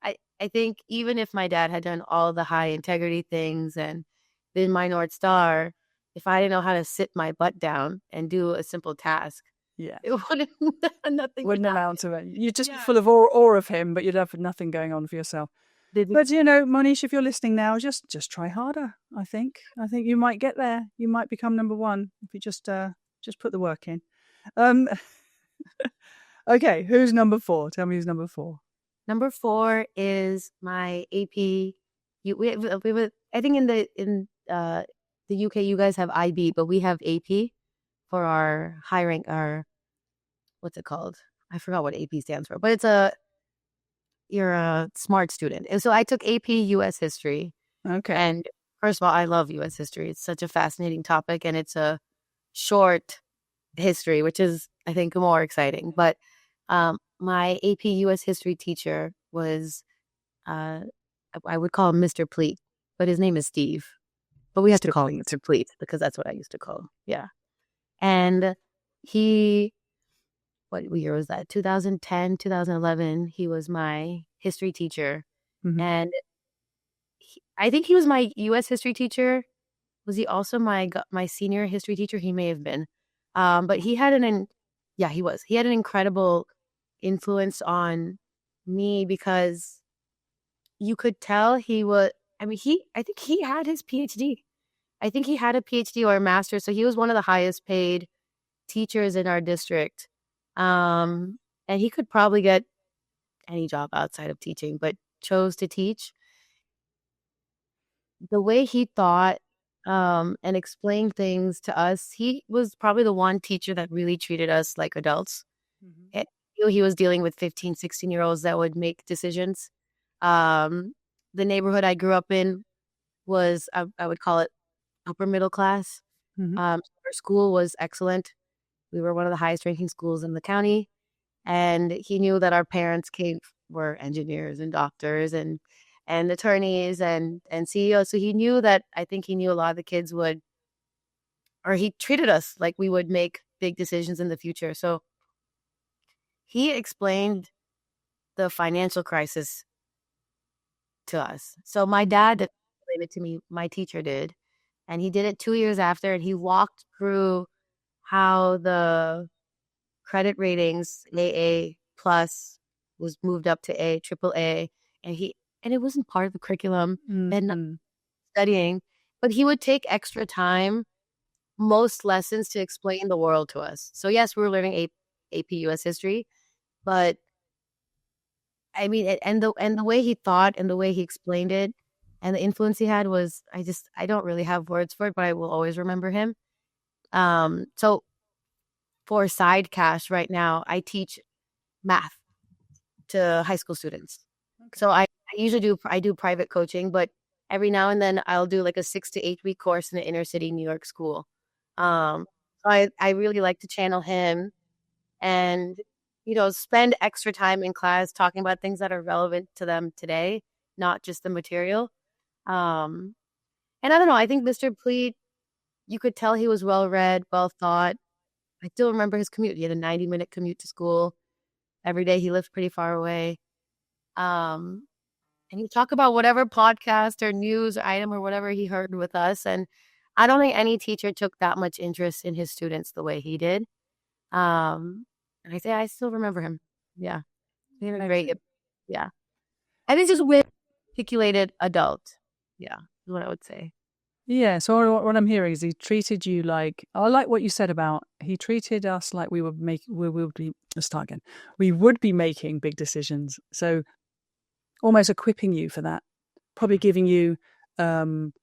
I think even if my dad had done all the high integrity things and been my North Star, if I didn't know how to sit my butt down and do a simple task, it wouldn't amount to it. You'd just be full of awe of him, but you'd have nothing going on for yourself. But Mohnish, if you're listening now, just try harder. I think you might get there. You might become number one if you just put the work in. Okay, who's number 4? Tell me who's number 4. Number 4 is my AP. I think in the UK you guys have IB, but we have AP for our high rank. What's it called? I forgot what AP stands for, but you're a smart student. And so I took AP US history. Okay. And first of all, I love US history. It's such a fascinating topic, and it's a short history, which is, I think, more exciting. But my AP US history teacher was I would call him Mr. Pleat, but his name is Steve. But we have to Mr. call him Mr. Pleat because that's what I used to call him. Yeah. And he, what year was that? 2010, 2011. He was my history teacher. Mhm. And I think he was my U.S. history teacher. Was he also my senior history teacher? He may have been. But he had he was. He had an incredible influence on me because you could tell he was, I think he had his PhD. I think he had a PhD or a master. So he was one of the highest paid teachers in our district. And he could probably get any job outside of teaching, but chose to teach. The way he thought and explained things to us, he was probably the one teacher that really treated us like adults. Mm-hmm. He was dealing with 15, 16-year-olds that would make decisions. The neighborhood I grew up in was, I would call it upper middle class. Mm-hmm. Our school was excellent. We were one of the highest ranking schools in the county. And he knew that our parents were engineers and doctors and attorneys and CEOs. So he knew that, I think he knew a lot of the kids would, or he treated us like we would make big decisions in the future. So he explained the financial crisis to us. So my dad didn't explain it to me, my teacher did. And he did it 2 years after, and he walked through how the credit ratings, AA plus was moved up to A, triple A, and it wasn't part of the curriculum and studying, but he would take extra time, most lessons, to explain the world to us. So yes, we were learning AP US history, but I mean, and the way he thought and the way he explained it and the influence he had was, I don't really have words for it, but I will always remember him. So for side cash right now, I teach math to high school students. Okay. So I usually do private coaching, but every now and then I'll do like a 6 to 8 week course in an inner city New York school. So I really like to channel him and, spend extra time in class talking about things that are relevant to them today, not just the material. And I don't know, I think Mr. Pleat, you could tell he was well read, well thought. I still remember his commute. He had a 90-minute commute to school every day. He lived pretty far away. And he'd talk about whatever podcast or news item or whatever he heard with us. And I don't think any teacher took that much interest in his students the way he did. And I still remember him. Yeah. He had a great, yeah. I think just with articulated adult. Yeah, is what I would say. Yeah, so what I'm hearing is he treated you like, I like what you said about, he treated us like we would be, let's start again. We would be making big decisions. So almost equipping you for that, probably giving you, different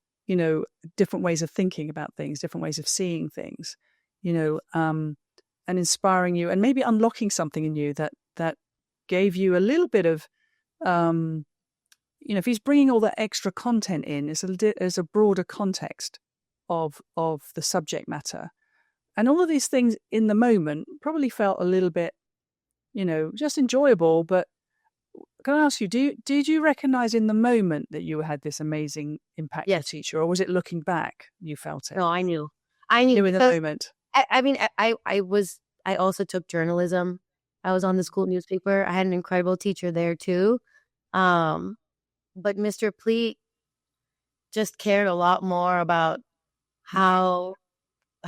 ways of thinking about things, different ways of seeing things, and inspiring you and maybe unlocking something in you that gave you a little bit of, if he's bringing all that extra content in, it's a broader context of the subject matter. And all of these things in the moment probably felt a little bit, just enjoyable. But can I ask you, did you recognize in the moment that you had this amazing impact as a teacher, or was it looking back you felt it? No, I knew. In the moment. I also took journalism. I was on the school newspaper. I had an incredible teacher there too. But Mr. Pleat just cared a lot more about how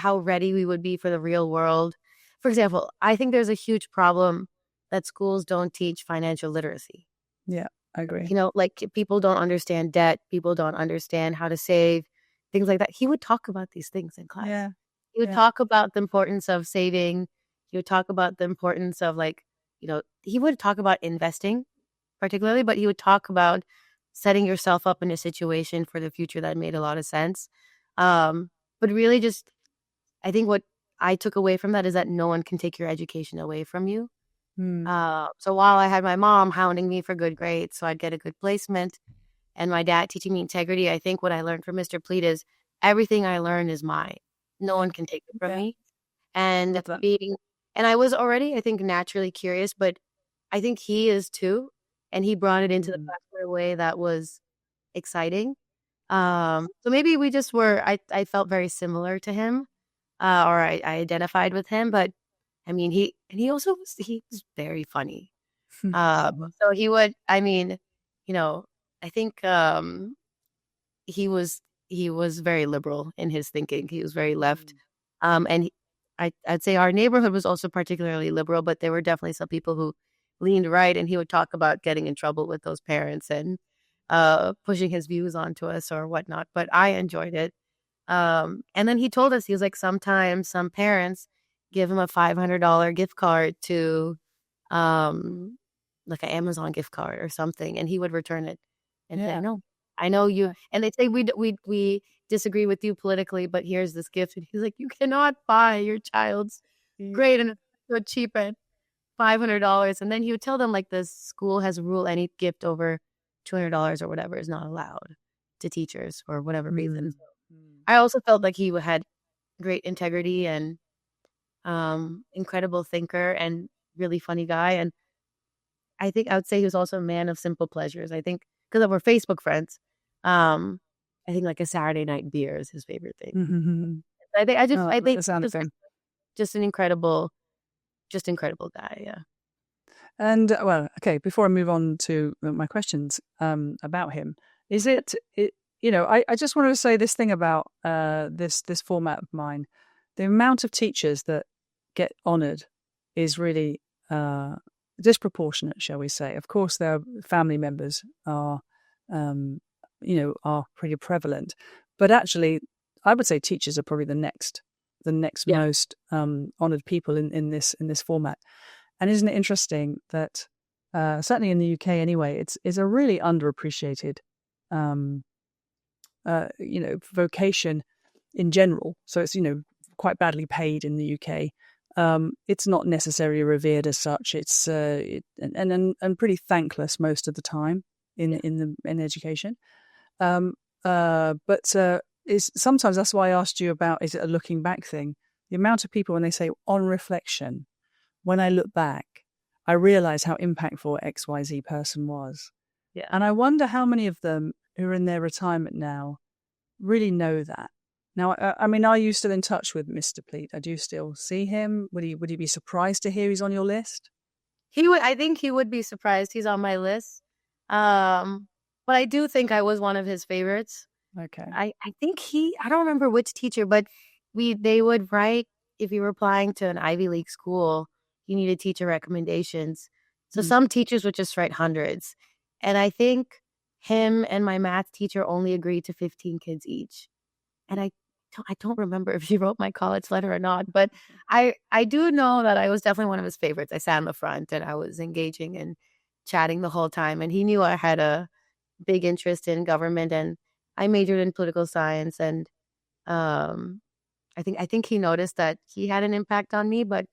ready we would be for the real world. For example, I think there's a huge problem that schools don't teach financial literacy. Yeah, I agree. Like people don't understand debt. People don't understand how to save, things like that. He would talk about these things in class. Yeah. He would talk about the importance of saving. He would talk about the importance of he would talk about investing particularly, but he would talk about setting yourself up in a situation for the future that made a lot of sense. But really just, I think what I took away from that is that no one can take your education away from you. So while I had my mom hounding me for good grades so I'd get a good placement and my dad teaching me integrity, I think what I learned from Mr. Pleat is everything I learned is mine. No one can take it from me. And I was already, I think, naturally curious, but I think he is too. And he brought it into the class in a way that was exciting. So maybe we just were, I felt very similar to him, or I identified with him, but I mean, he also he was very funny. So he would, I mean, you know, I think, he was, he was very liberal in his thinking. He was very left. And I'd say our neighborhood was also particularly liberal, but there were definitely some people who leaned right, and he would talk about getting in trouble with those parents and pushing his views onto us or whatnot. But I enjoyed it. And then he told us, he was like, sometimes some parents give him a $500 gift card to like an Amazon gift card or something, and he would return it and say, no, I know you. And they say, we disagree with you politically, but here's this gift. And he's like, you cannot buy your child's grade and so cheap at $500. And then he would tell them, like, the school has a rule, any gift over $200 or whatever is not allowed to teachers for whatever reason. I also felt like he had great integrity and incredible thinker and really funny guy. And I think I would say he was also a man of simple pleasures. I think because we're Facebook friends, I think like a Saturday night beer is his favorite thing. I think I think just an incredible guy. Yeah. And well, okay. Before I move on to my questions about him, is it you know, I just wanted to say this thing about this format of mine. The amount of teachers that get honoured is really disproportionate, shall we say. Of course, their family members are, you know, are pretty prevalent, but actually, I would say teachers are probably the next most honoured people in this format. And isn't it interesting that certainly in the UK anyway, it's a really underappreciated, you know, vocation in general. So it's, you know, quite badly paid in the UK. It's not necessarily revered as such. It's and pretty thankless most of the time in education. But is sometimes that's why I asked you about, is it a looking back thing? The amount of people when they say on reflection, when I look back, I realize how impactful XYZ person was. Yeah. And I wonder how many of them who are in their retirement now really know that. Now, I mean, are you still in touch with Mr. Pleat? Do you still see him? Would he be surprised to hear he's on your list? He would. I think he would be surprised. He's on my list. But I do think I was one of his favorites. Okay. I think I don't remember which teacher, but they would write, if you were applying to an Ivy League school, you needed teacher recommendations. So some teachers would just write hundreds. And I think him and my math teacher only agreed to 15 kids each. And I don't remember if he wrote my college letter or not, but I do know that I was definitely one of his favorites. I sat in the front and I was engaging and chatting the whole time. And he knew I had a big interest in government, and I majored in political science. And I think he noticed that he had an impact on me, but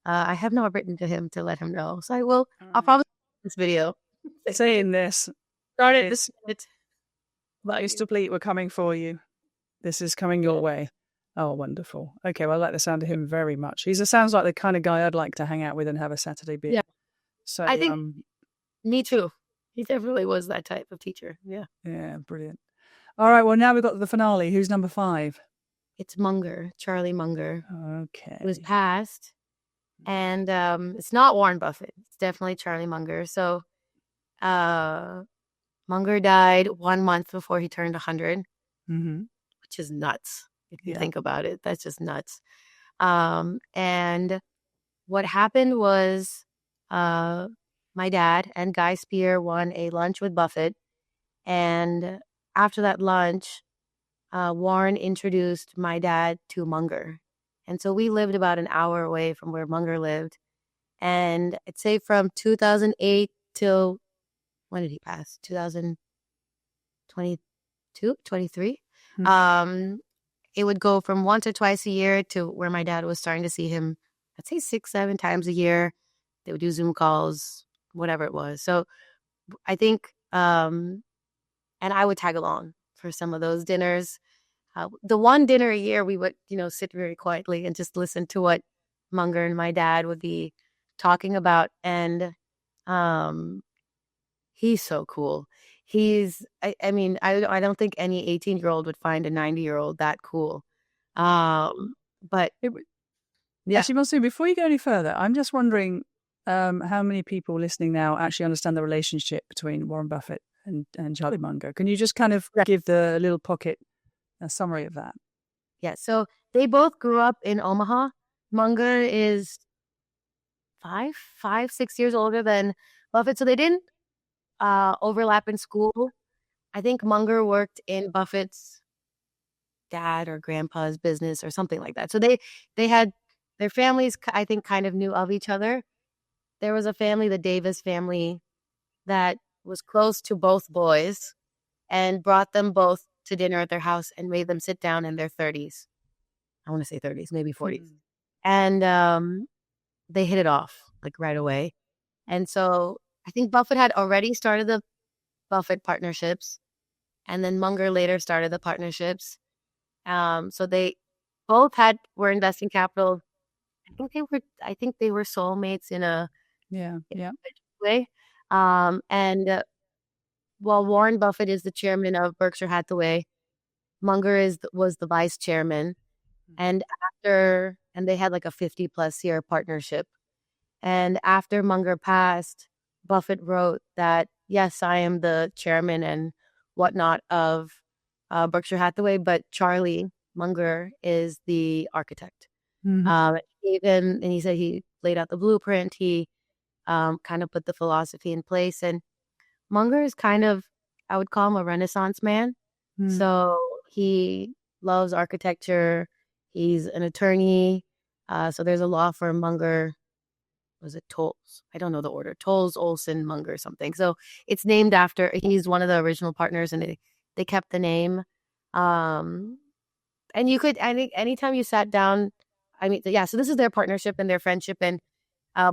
I have not written to him to let him know. So I will. I'll probably this video saying this. Started this. Mr. Pleat, we're coming for you. This is coming your way. Oh, wonderful. Okay, well, I like the sound of him very much. Sounds like the kind of guy I'd like to hang out with and have a Saturday beer. Yeah. So I think me too. He definitely was that type of teacher. Yeah. Yeah, brilliant. All right, well, now we've got the finale. Who's number 5? It's Munger, Charlie Munger. Okay. It was passed. And it's not Warren Buffett. It's definitely Charlie Munger. So Munger died 1 month before he turned 100, which is nuts. If you think about it, that's just nuts. And what happened was my dad and Guy Spear won a lunch with Buffett. And after that lunch, Warren introduced my dad to Munger. And so we lived about an hour away from where Munger lived. And I'd say from 2008 till, when did he pass? 2022, 23? It would go from once or twice a year to where my dad was starting to see him, I'd say 6-7 times a year. They would do Zoom calls, whatever it was. So I think, and I would tag along for some of those dinners. The one dinner a year, we would, sit very quietly and just listen to what Munger and my dad would be talking about. And he's so cool. I mean, I don't think any 18-year-old would find a 90-year-old that cool. But yeah. Actually, Monsoon, before you go any further, I'm just wondering how many people listening now actually understand the relationship between Warren Buffett and Charlie Munger. Can you just kind of give the little pocket summary of that? Yeah, so they both grew up in Omaha. Munger is 6 years older than Buffett. So they didn't overlap in school. I think Munger worked in Buffett's dad or grandpa's business or something like that. So they had their families, I think, kind of knew of each other. There was a family, the Davis family, that was close to both boys and brought them both to dinner at their house and made them sit down in their 30s. I want to say 30s, maybe 40s. And they hit it off like right away. And so I think Buffett had already started the Buffett partnerships, and then Munger later started the partnerships. So they both were investing capital. I think they were soulmates in a way. And while Warren Buffett is the chairman of Berkshire Hathaway, Munger was the vice chairman. And they had like a 50+ year partnership. And after Munger passed, Buffett wrote that, yes, I am the chairman and whatnot of Berkshire Hathaway, but Charlie Munger is the architect. And he said he laid out the blueprint. He kind of put the philosophy in place. And Munger is kind of, I would call him a Renaissance man. So he loves architecture. He's an attorney. So there's a law firm, Munger. Was it Tolles? I don't know the order. Tolles, Olson, Munger, something. So it's named after, he's one of the original partners, and they kept the name. And you could, anytime you sat down, so this is their partnership and their friendship. And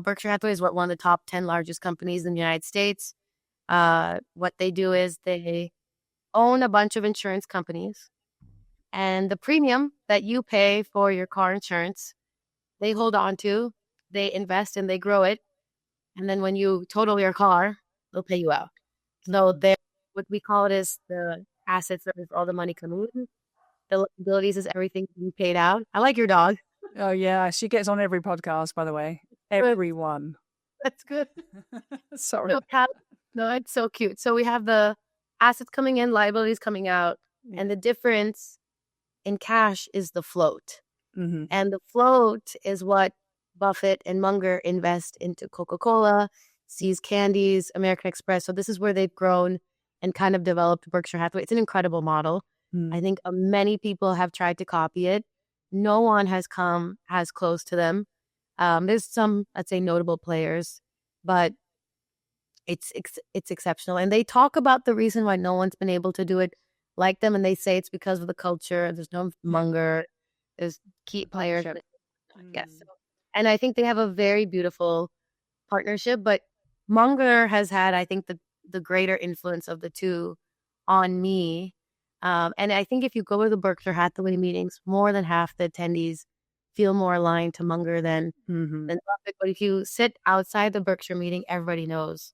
Berkshire Hathaway is one of the top 10 largest companies in the United States. What they do is they own a bunch of insurance companies. And the premium that you pay for your car insurance, they hold on to. They invest and they grow it. And then when you total your car, they'll pay you out. So what we call it is the assets that is all the money coming in. The liabilities is everything being paid out. I like your dog. Oh, yeah. She gets on every podcast, by the way. Everyone. That's good. Sorry. No, it's so cute. So we have the assets coming in, liabilities coming out. Yeah. And the difference in cash is the float. And the float is what Buffett and Munger invest into Coca-Cola, See's Candies, American Express. So this is where they've grown and kind of developed Berkshire Hathaway. It's an incredible model. I think many people have tried to copy it. No one has come as close to them. There's some, I'd say, notable players, but it's exceptional. And they talk about the reason why no one's been able to do it like them. And they say it's because of the culture. There's no Munger. There's key players. Yes. And I think they have a very beautiful partnership, but Munger has had, I think, the greater influence of the two on me. And I think if you go to the Berkshire Hathaway meetings, more than half the attendees feel more aligned to Munger than Buffett. But if you sit outside the Berkshire meeting, everybody knows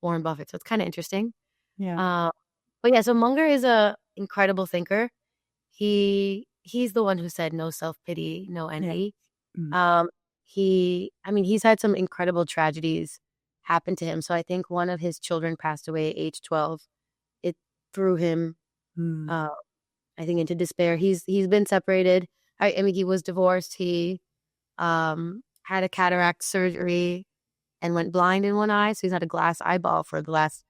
Warren Buffett. So it's kind of interesting. Yeah. But yeah, so Munger is a incredible thinker. He's the one who said no self-pity, no envy. Yeah. He's had some incredible tragedies happen to him. So I think one of his children passed away at age 12. It threw him, I think, into despair. He's been separated. He was divorced. He had a cataract surgery and went blind in one eye. So he's had a glass eyeball for the last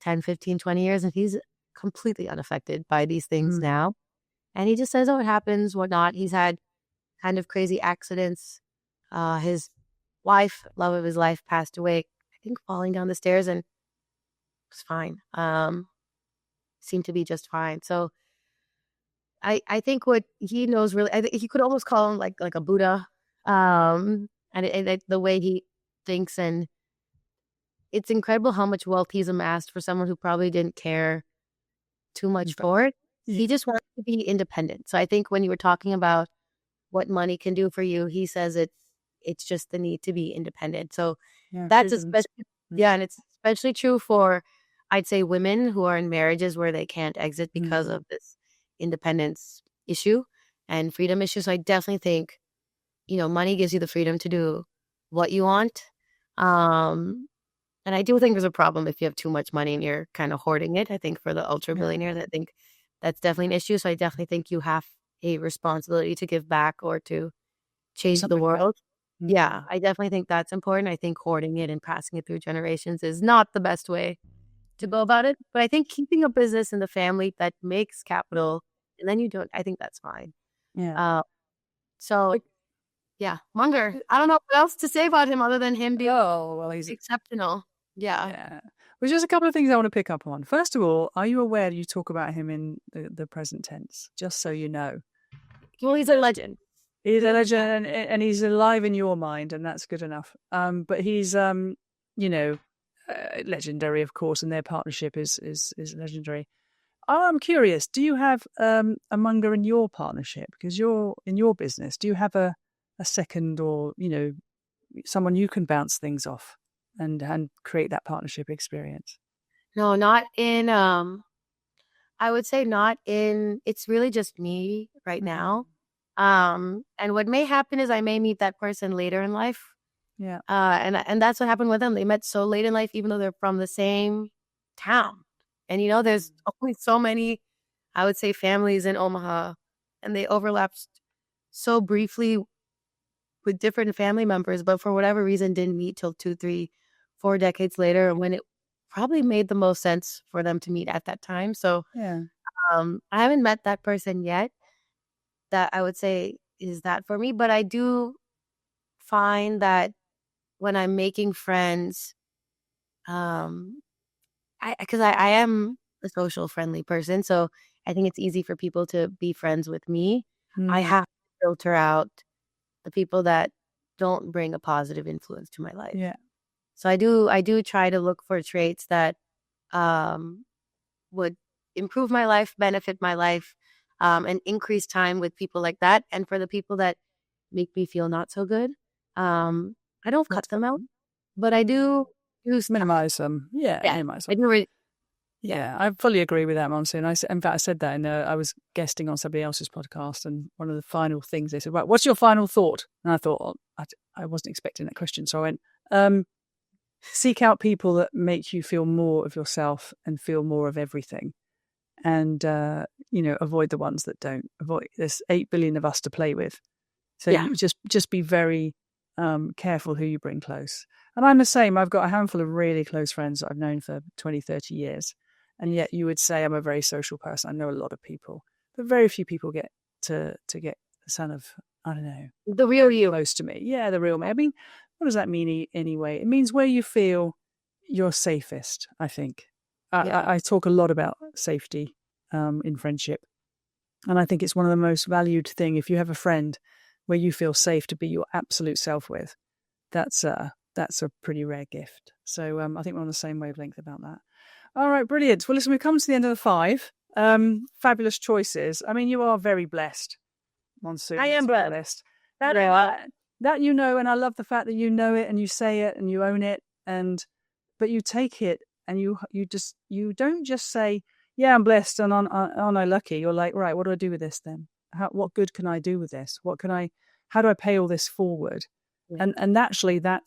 10, 15, 20 years. And he's completely unaffected by these things now. And he just says, oh, it happens, whatnot. He's had kind of crazy accidents. His wife, love of his life, passed away, I think, falling down the stairs, and was fine. Seemed to be just fine. So I think what he knows really, I think you could almost call him like a Buddha. And the way he thinks, and it's incredible how much wealth he's amassed for someone who probably didn't care too much for it. He just wants to be independent. So I think when you were talking about what money can do for you, he says it's just the need to be independent. So that's especially, and it's especially true for I'd say women who are in marriages where they can't exit because of this independence issue and freedom issue. So I definitely think, money gives you the freedom to do what you want. And I do think there's a problem if you have too much money and you're kind of hoarding it. I think for the ultra billionaires, I think that's definitely an issue. So I definitely think you have a responsibility to give back or to change the world. Yeah, I definitely think that's important. I think hoarding it and passing it through generations is not the best way to go about it. But I think keeping a business in the family that makes capital and then you don't, I think that's fine. Yeah. So, yeah, Munger. I don't know what else to say about him other than him being he's exceptional. Yeah. Yeah. There's just a couple of things I want to pick up on. First of all, are you aware you talk about him in the present tense? Just so you know. Well, he's a legend. He's a legend, and he's alive in your mind, and that's good enough. But he's, legendary, of course, and their partnership is legendary. I'm curious. Do you have a Munger in your partnership? Because you're in your business. Do you have a second, or someone you can bounce things off and create that partnership experience? No, not in. I would say not in. It's really just me right now. And what may happen is I may meet that person later in life. Yeah. And that's what happened with them. They met so late in life, even though they're from the same town. And there's only so many, I would say, families in Omaha, and they overlapped so briefly with different family members, but for whatever reason didn't meet till 2, 3, 4 decades later, when it probably made the most sense for them to meet at that time. So Yeah. I haven't met that person yet that I would say is that for me, but I do find that when I'm making friends, because I am a social friendly person, so I think it's easy for people to be friends with me. I have to filter out the people that don't bring a positive influence to my life. Yeah. So I do try to look for traits that would improve my life, benefit my life, and increase time with people like that. And for the people that make me feel not so good, I don't cut them out, but I do minimize them. Yeah, minimize them. I fully agree with that, Monsoon. In fact, I said that I was guesting on somebody else's podcast, and one of the final things they said, right, what's your final thought? And I thought, I wasn't expecting that question. So I went, seek out people that make you feel more of yourself and feel more of everything. And, avoid the ones that don't. There's 8 billion of us to play with. So you just be very careful who you bring close. And I'm the same. I've got a handful of really close friends that I've known for 20, 30 years. And yet you would say I'm a very social person. I know a lot of people, but very few people get to get the son of, I don't know, the real you close to me. Yeah, the real me. I mean, what does that mean anyway? It means where you feel you're safest, I think. I talk a lot about safety in friendship. And I think it's one of the most valued thing. If you have a friend where you feel safe to be your absolute self with, that's a pretty rare gift. So I think we're on the same wavelength about that. All right, brilliant. Well, listen, we've come to the end of the 5. Fabulous choices. I mean, you are very blessed, Monsoon. I am blessed. That and I love the fact that you know it and you say it and you own it, but you take it and you don't just say, yeah, I'm blessed and aren't I lucky? You're like, right, what do I do with this then? What good can I do with this? How do I pay all this forward? Yeah. And actually I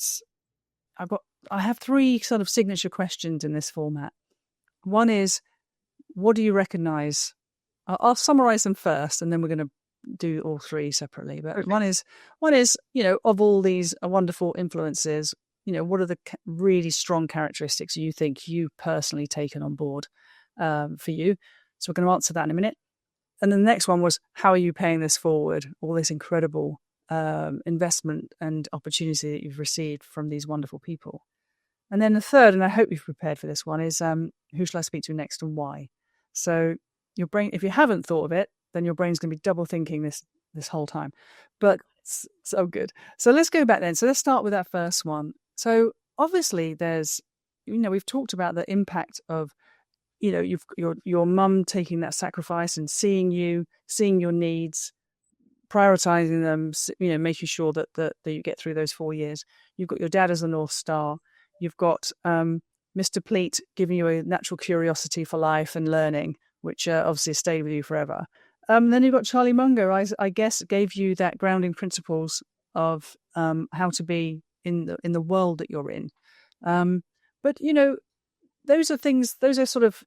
have 3 sort of signature questions in this format. One is, what do you recognize? I'll summarize them first, and then we're going to do all 3 separately. But okay. One is, of all these wonderful influences, what are the really strong characteristics you think you personally taken on board for you? So we're going to answer that in a minute. And then the next one was, how are you paying this forward? All this incredible investment and opportunity that you've received from these wonderful people. And then the third, and I hope you've prepared for this one, is who shall I speak to next and why? So your brain, if you haven't thought of it, then your brain's going to be double thinking this whole time. But so good. So let's go back then. So let's start with that first one. So obviously there's, we've talked about the impact of, your mum taking that sacrifice and seeing your needs, prioritizing them, making sure that you get through those 4 years. You've got your dad as a North Star. You've got Mr. Pleat giving you a natural curiosity for life and learning, which obviously stayed with you forever. Then you've got Charlie Munger, I guess, gave you that grounding principles of how to be in the world that you're in. But those are sort of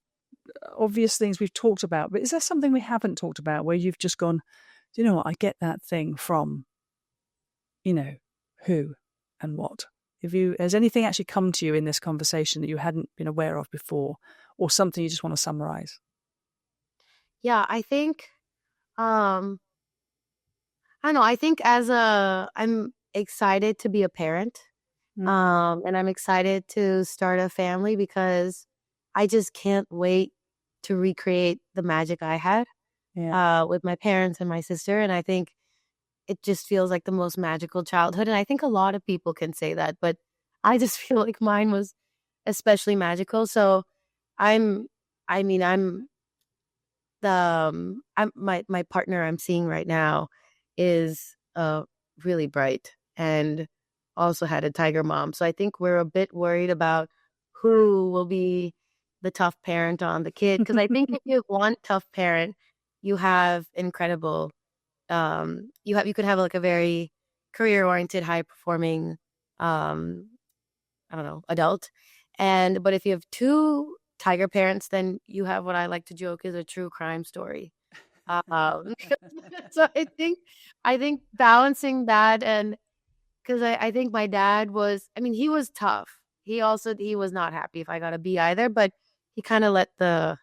obvious things we've talked about. But is there something we haven't talked about where you've just gone, do you know what? I get that thing from, who and what? Has anything actually come to you in this conversation that you hadn't been aware of before, or something you just want to summarize? Yeah, I think I don't know. I think I'm excited to be a parent. And I'm excited to start a family because I just can't wait to recreate the magic I had with my parents and my sister. And I think it just feels like the most magical childhood. And I think a lot of people can say that, but I just feel like mine was especially magical. So I'm my partner I'm seeing right now is really bright and also had a tiger mom. So I think we're a bit worried about who will be the tough parent on the kid. Because I think if you have one tough parent, you have incredible. You could have like a very career oriented, high performing, I don't know, adult. But if you have two tiger parents, then you have what I like to joke is a true crime story. So I think balancing that, and because I think my dad was, I mean, he was tough. He was not happy if I got a B either, but he kind of let the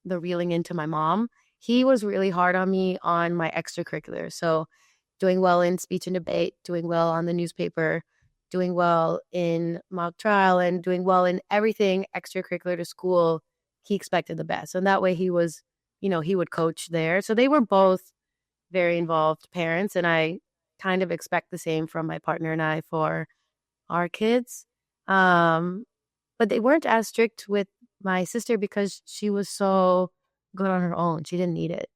reeling into my mom. He was really hard on me on my extracurriculars. So doing well in speech and debate, doing well on the newspaper, doing well in mock trial, and doing well in everything extracurricular to school. He expected the best. And that way he was, he would coach there. So they were both very involved parents. And I kind of expect the same from my partner and I for our kids. But they weren't as strict with my sister because she was so good on her own. She didn't need it.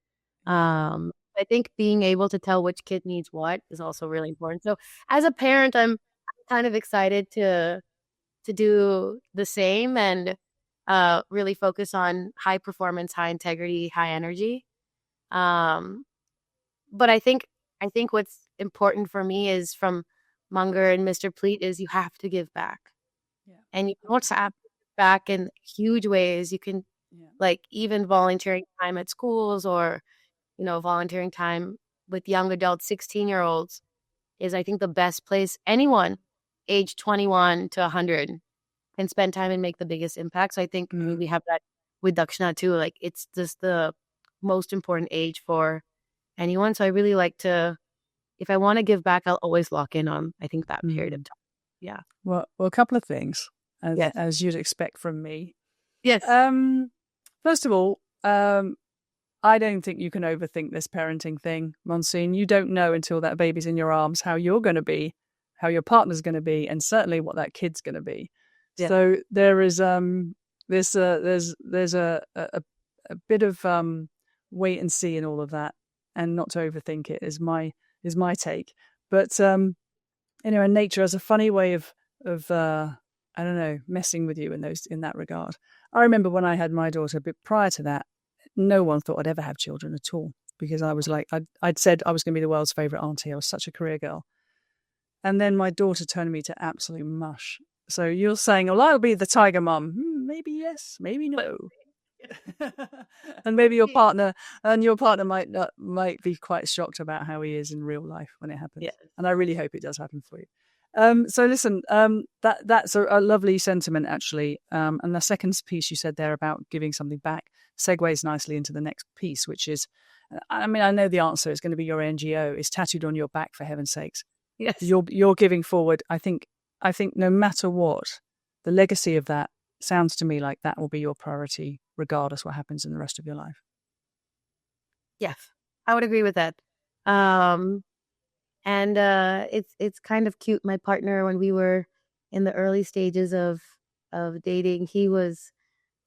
I think being able to tell which kid needs what is also really important. So as a parent, I'm kind of excited to do the same and really focus on high performance, high integrity, high energy. But I think what's important for me is from Munger and Mr. Pleat is you have to give back. Yeah. And you don't have to give back in huge ways. You can like even volunteering time at schools or, volunteering time with young adults, 16-year-olds is I think the best place anyone age 21 to 100 can spend time and make the biggest impact. So I think we have that with Dakshina too. Like it's just the most important age for anyone. So I really like to, if I want to give back, I'll always lock in on, I think, that period of time. Yeah. Well, a couple of things, Yes. as you'd expect from me. Yes. First of all, I don't think you can overthink this parenting thing, Monsoon. You don't know until that baby's in your arms how you're going to be, how your partner's going to be, and certainly what that kid's going to be. Yeah. So there is there's a bit of wait and see in all of that, and not to overthink it is my take. But and nature has a funny way of I don't know, messing with you in that regard. I remember when I had my daughter, but prior to that, no one thought I'd ever have children at all because I was like, I'd said I was going to be the world's favorite auntie. I was such a career girl. And then my daughter turned me to absolute mush. So you're saying, well, I'll be the tiger mum. Maybe yes, maybe no. And maybe your partner might be quite shocked about how he is in real life when it happens. Yes. And I really hope it does happen for you. So listen, that's a lovely sentiment actually. And the second piece you said there about giving something back segues nicely into the next piece, which is, I mean, I know the answer is going to be your NGO is tattooed on your back, for heaven's sakes. Yes. You're giving forward. I think no matter what, the legacy of that sounds to me like that will be your priority, regardless what happens in the rest of your life. Yes, I would agree with that. And it's kind of cute. My partner, when we were in the early stages of dating, he was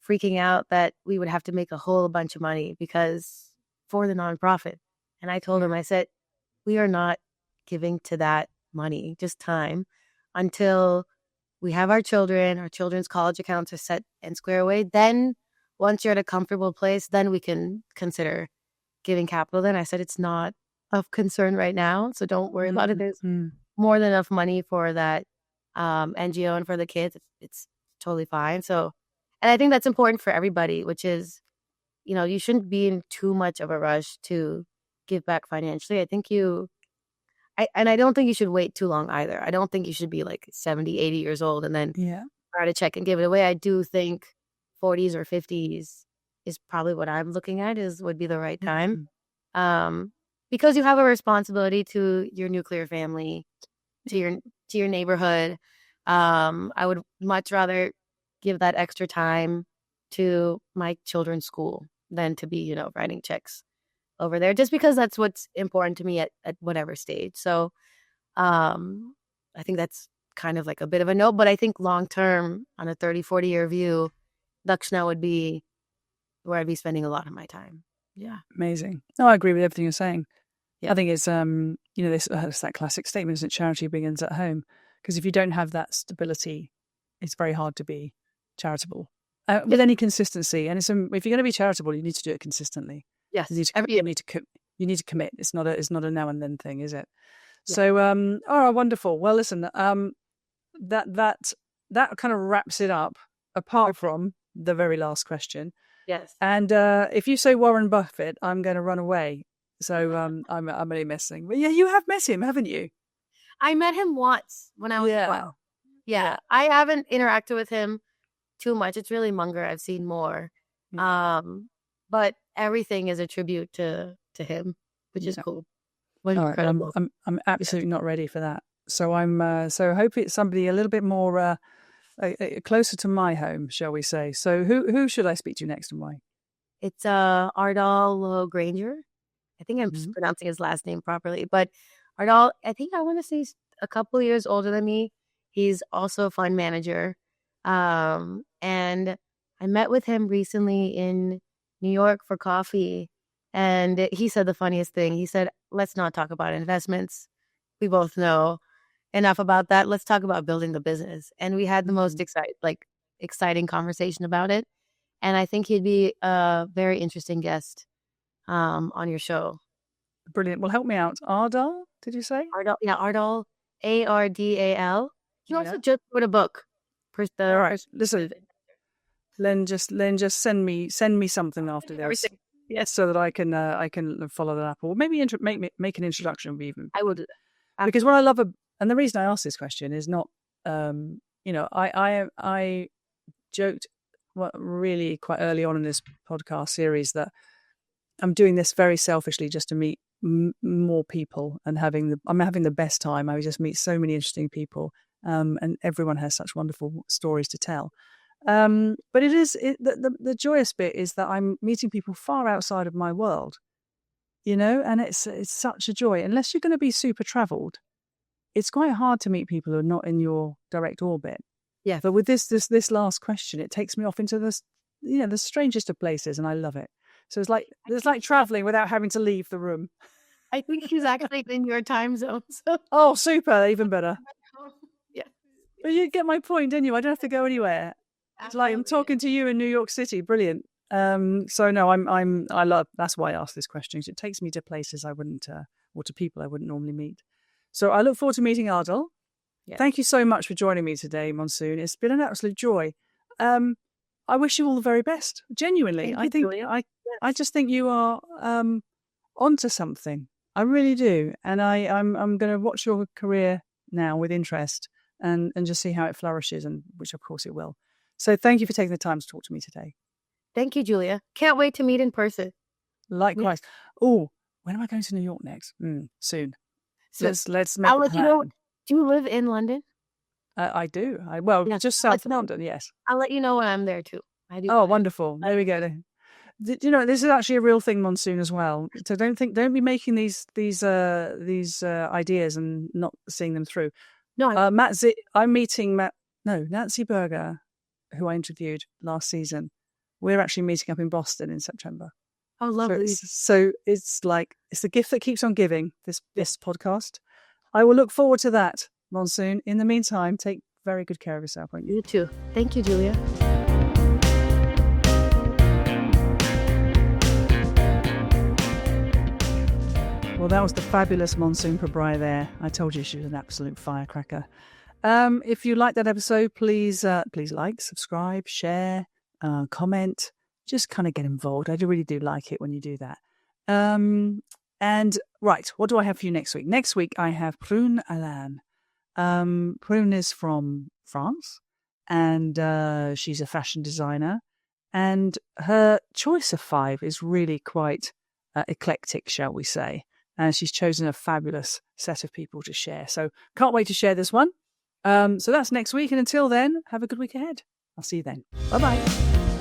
freaking out that we would have to make a whole bunch of money because for the nonprofit. And I told him, I said, we are not giving to that money, just time until we have our children's college accounts are set and square away. Then once you're at a comfortable place, then we can consider giving capital. Then I said, it's not of concern right now. So don't worry about it. There's more than enough money for that NGO and for the kids. It's totally fine. So, and I think that's important for everybody, which is, you shouldn't be in too much of a rush to give back financially. I think I don't think you should wait too long either. I don't think you should be like 70, 80 years old and then write a check and give it away. I do think 40s or 50s is probably what I'm looking at would be the right time. Because you have a responsibility to your nuclear family, to your neighborhood. I would much rather give that extra time to my children's school than to be, writing checks over there, just because that's what's important to me at whatever stage. So I think that's kind of like a bit of a no, but I think long term on a 30, 40-year view, Dakshina would be where I'd be spending a lot of my time. Yeah. Amazing. No, I agree with everything you're saying. Yeah. I think it's, it's that classic statement, isn't it? Charity begins at home. Because if you don't have that stability, it's very hard to be charitable with any consistency. And if you're going to be charitable, you need to do it consistently. Yes. You need to commit. It's not a now and then thing, is it? Yeah. So, wonderful. Well, listen, that kind of wraps it up. Apart from the very last question. Yes. And if you say Warren Buffett, I'm going to run away. So I'm only messing. But yeah, you have met him, haven't you? I met him once when I was 12. Yeah. I haven't interacted with him too much. It's really Munger I've seen more. But everything is a tribute to him, which is cool. All right, I'm absolutely not ready for that. So I'm so hope it's somebody a little bit more closer to my home, shall we say. So who should I speak to next and why? It's Ardal Granger. I think I'm pronouncing his last name properly. But Ardal, I think I want to say he's a couple of years older than me. He's also a fund manager. And I met with him recently in New York for coffee. And he said the funniest thing. He said, let's not talk about investments. We both know enough about that. Let's talk about building the business. And we had the most exciting conversation about it. And I think he'd be a very interesting guest on your show. Brilliant. Well, help me out. Ardal, did you say? Ardal, Ardal, Ardal. He also just wrote a book. All right. Listen, Len, just send me something after this. Everything. Yes, so that I can follow that up, or maybe make an introduction would be even. I will do that. Because what I love, and the reason I asked this question is not, I joked really quite early on in this podcast series that I'm doing this very selfishly just to meet more people and I'm having the best time. I just meet so many interesting people, and everyone has such wonderful stories to tell. But the joyous bit is that I'm meeting people far outside of my world, and it's such a joy. Unless you're going to be super traveled, it's quite hard to meet people who are not in your direct orbit. Yeah. But with this last question, it takes me off into the strangest of places, and I love it. So it's like traveling without having to leave the room. I think he's actually in your time zone. So. Oh, super! Even better. Yeah. But you get my point, don't you? I don't have to go anywhere. It's like I'm talking to you in New York City. Brilliant. So no, I love. That's why I asked this question. It takes me to places I wouldn't, or to people I wouldn't normally meet. So I look forward to meeting Ardal. Yeah. Thank you so much for joining me today, Monsoon. It's been an absolute joy. I wish you all the very best. Genuinely, I just think you are onto something. I really do, and I'm going to watch your career now with interest and just see how it flourishes, and which of course it will. So thank you for taking the time to talk to me today. Thank you, Julia. Can't wait to meet in person. Likewise. Oh, when am I going to New York next? Soon. So let's make I'll let you know. Do you live in London? I do. Just south of London, yes. I'll let you know when I'm there too. I do. Oh, wonderful. There we go. This is actually a real thing, Monsoon, as well. So don't be making these ideas and not seeing them through. No, I'm meeting Nancy Berger, who I interviewed last season. We're actually meeting up in Boston in September. Oh, lovely. So it's the gift that keeps on giving, this podcast. I will look forward to that, Monsoon. In the meantime, take very good care of yourself, won't you? You too. Thank you, Julia. Well, that was the fabulous Monsoon Pabrai there. I told you she was an absolute firecracker. If you like that episode, please like, subscribe, share, comment. Just kind of get involved. I really do like it when you do that. And right, what do I have for you next week? Next week, I have Prune Alain. Prune is from France, and she's a fashion designer. And her choice of 5 is really quite eclectic, shall we say. And she's chosen a fabulous set of people to share. So can't wait to share this one. So that's next week. And until then, have a good week ahead. I'll see you then. Bye-bye.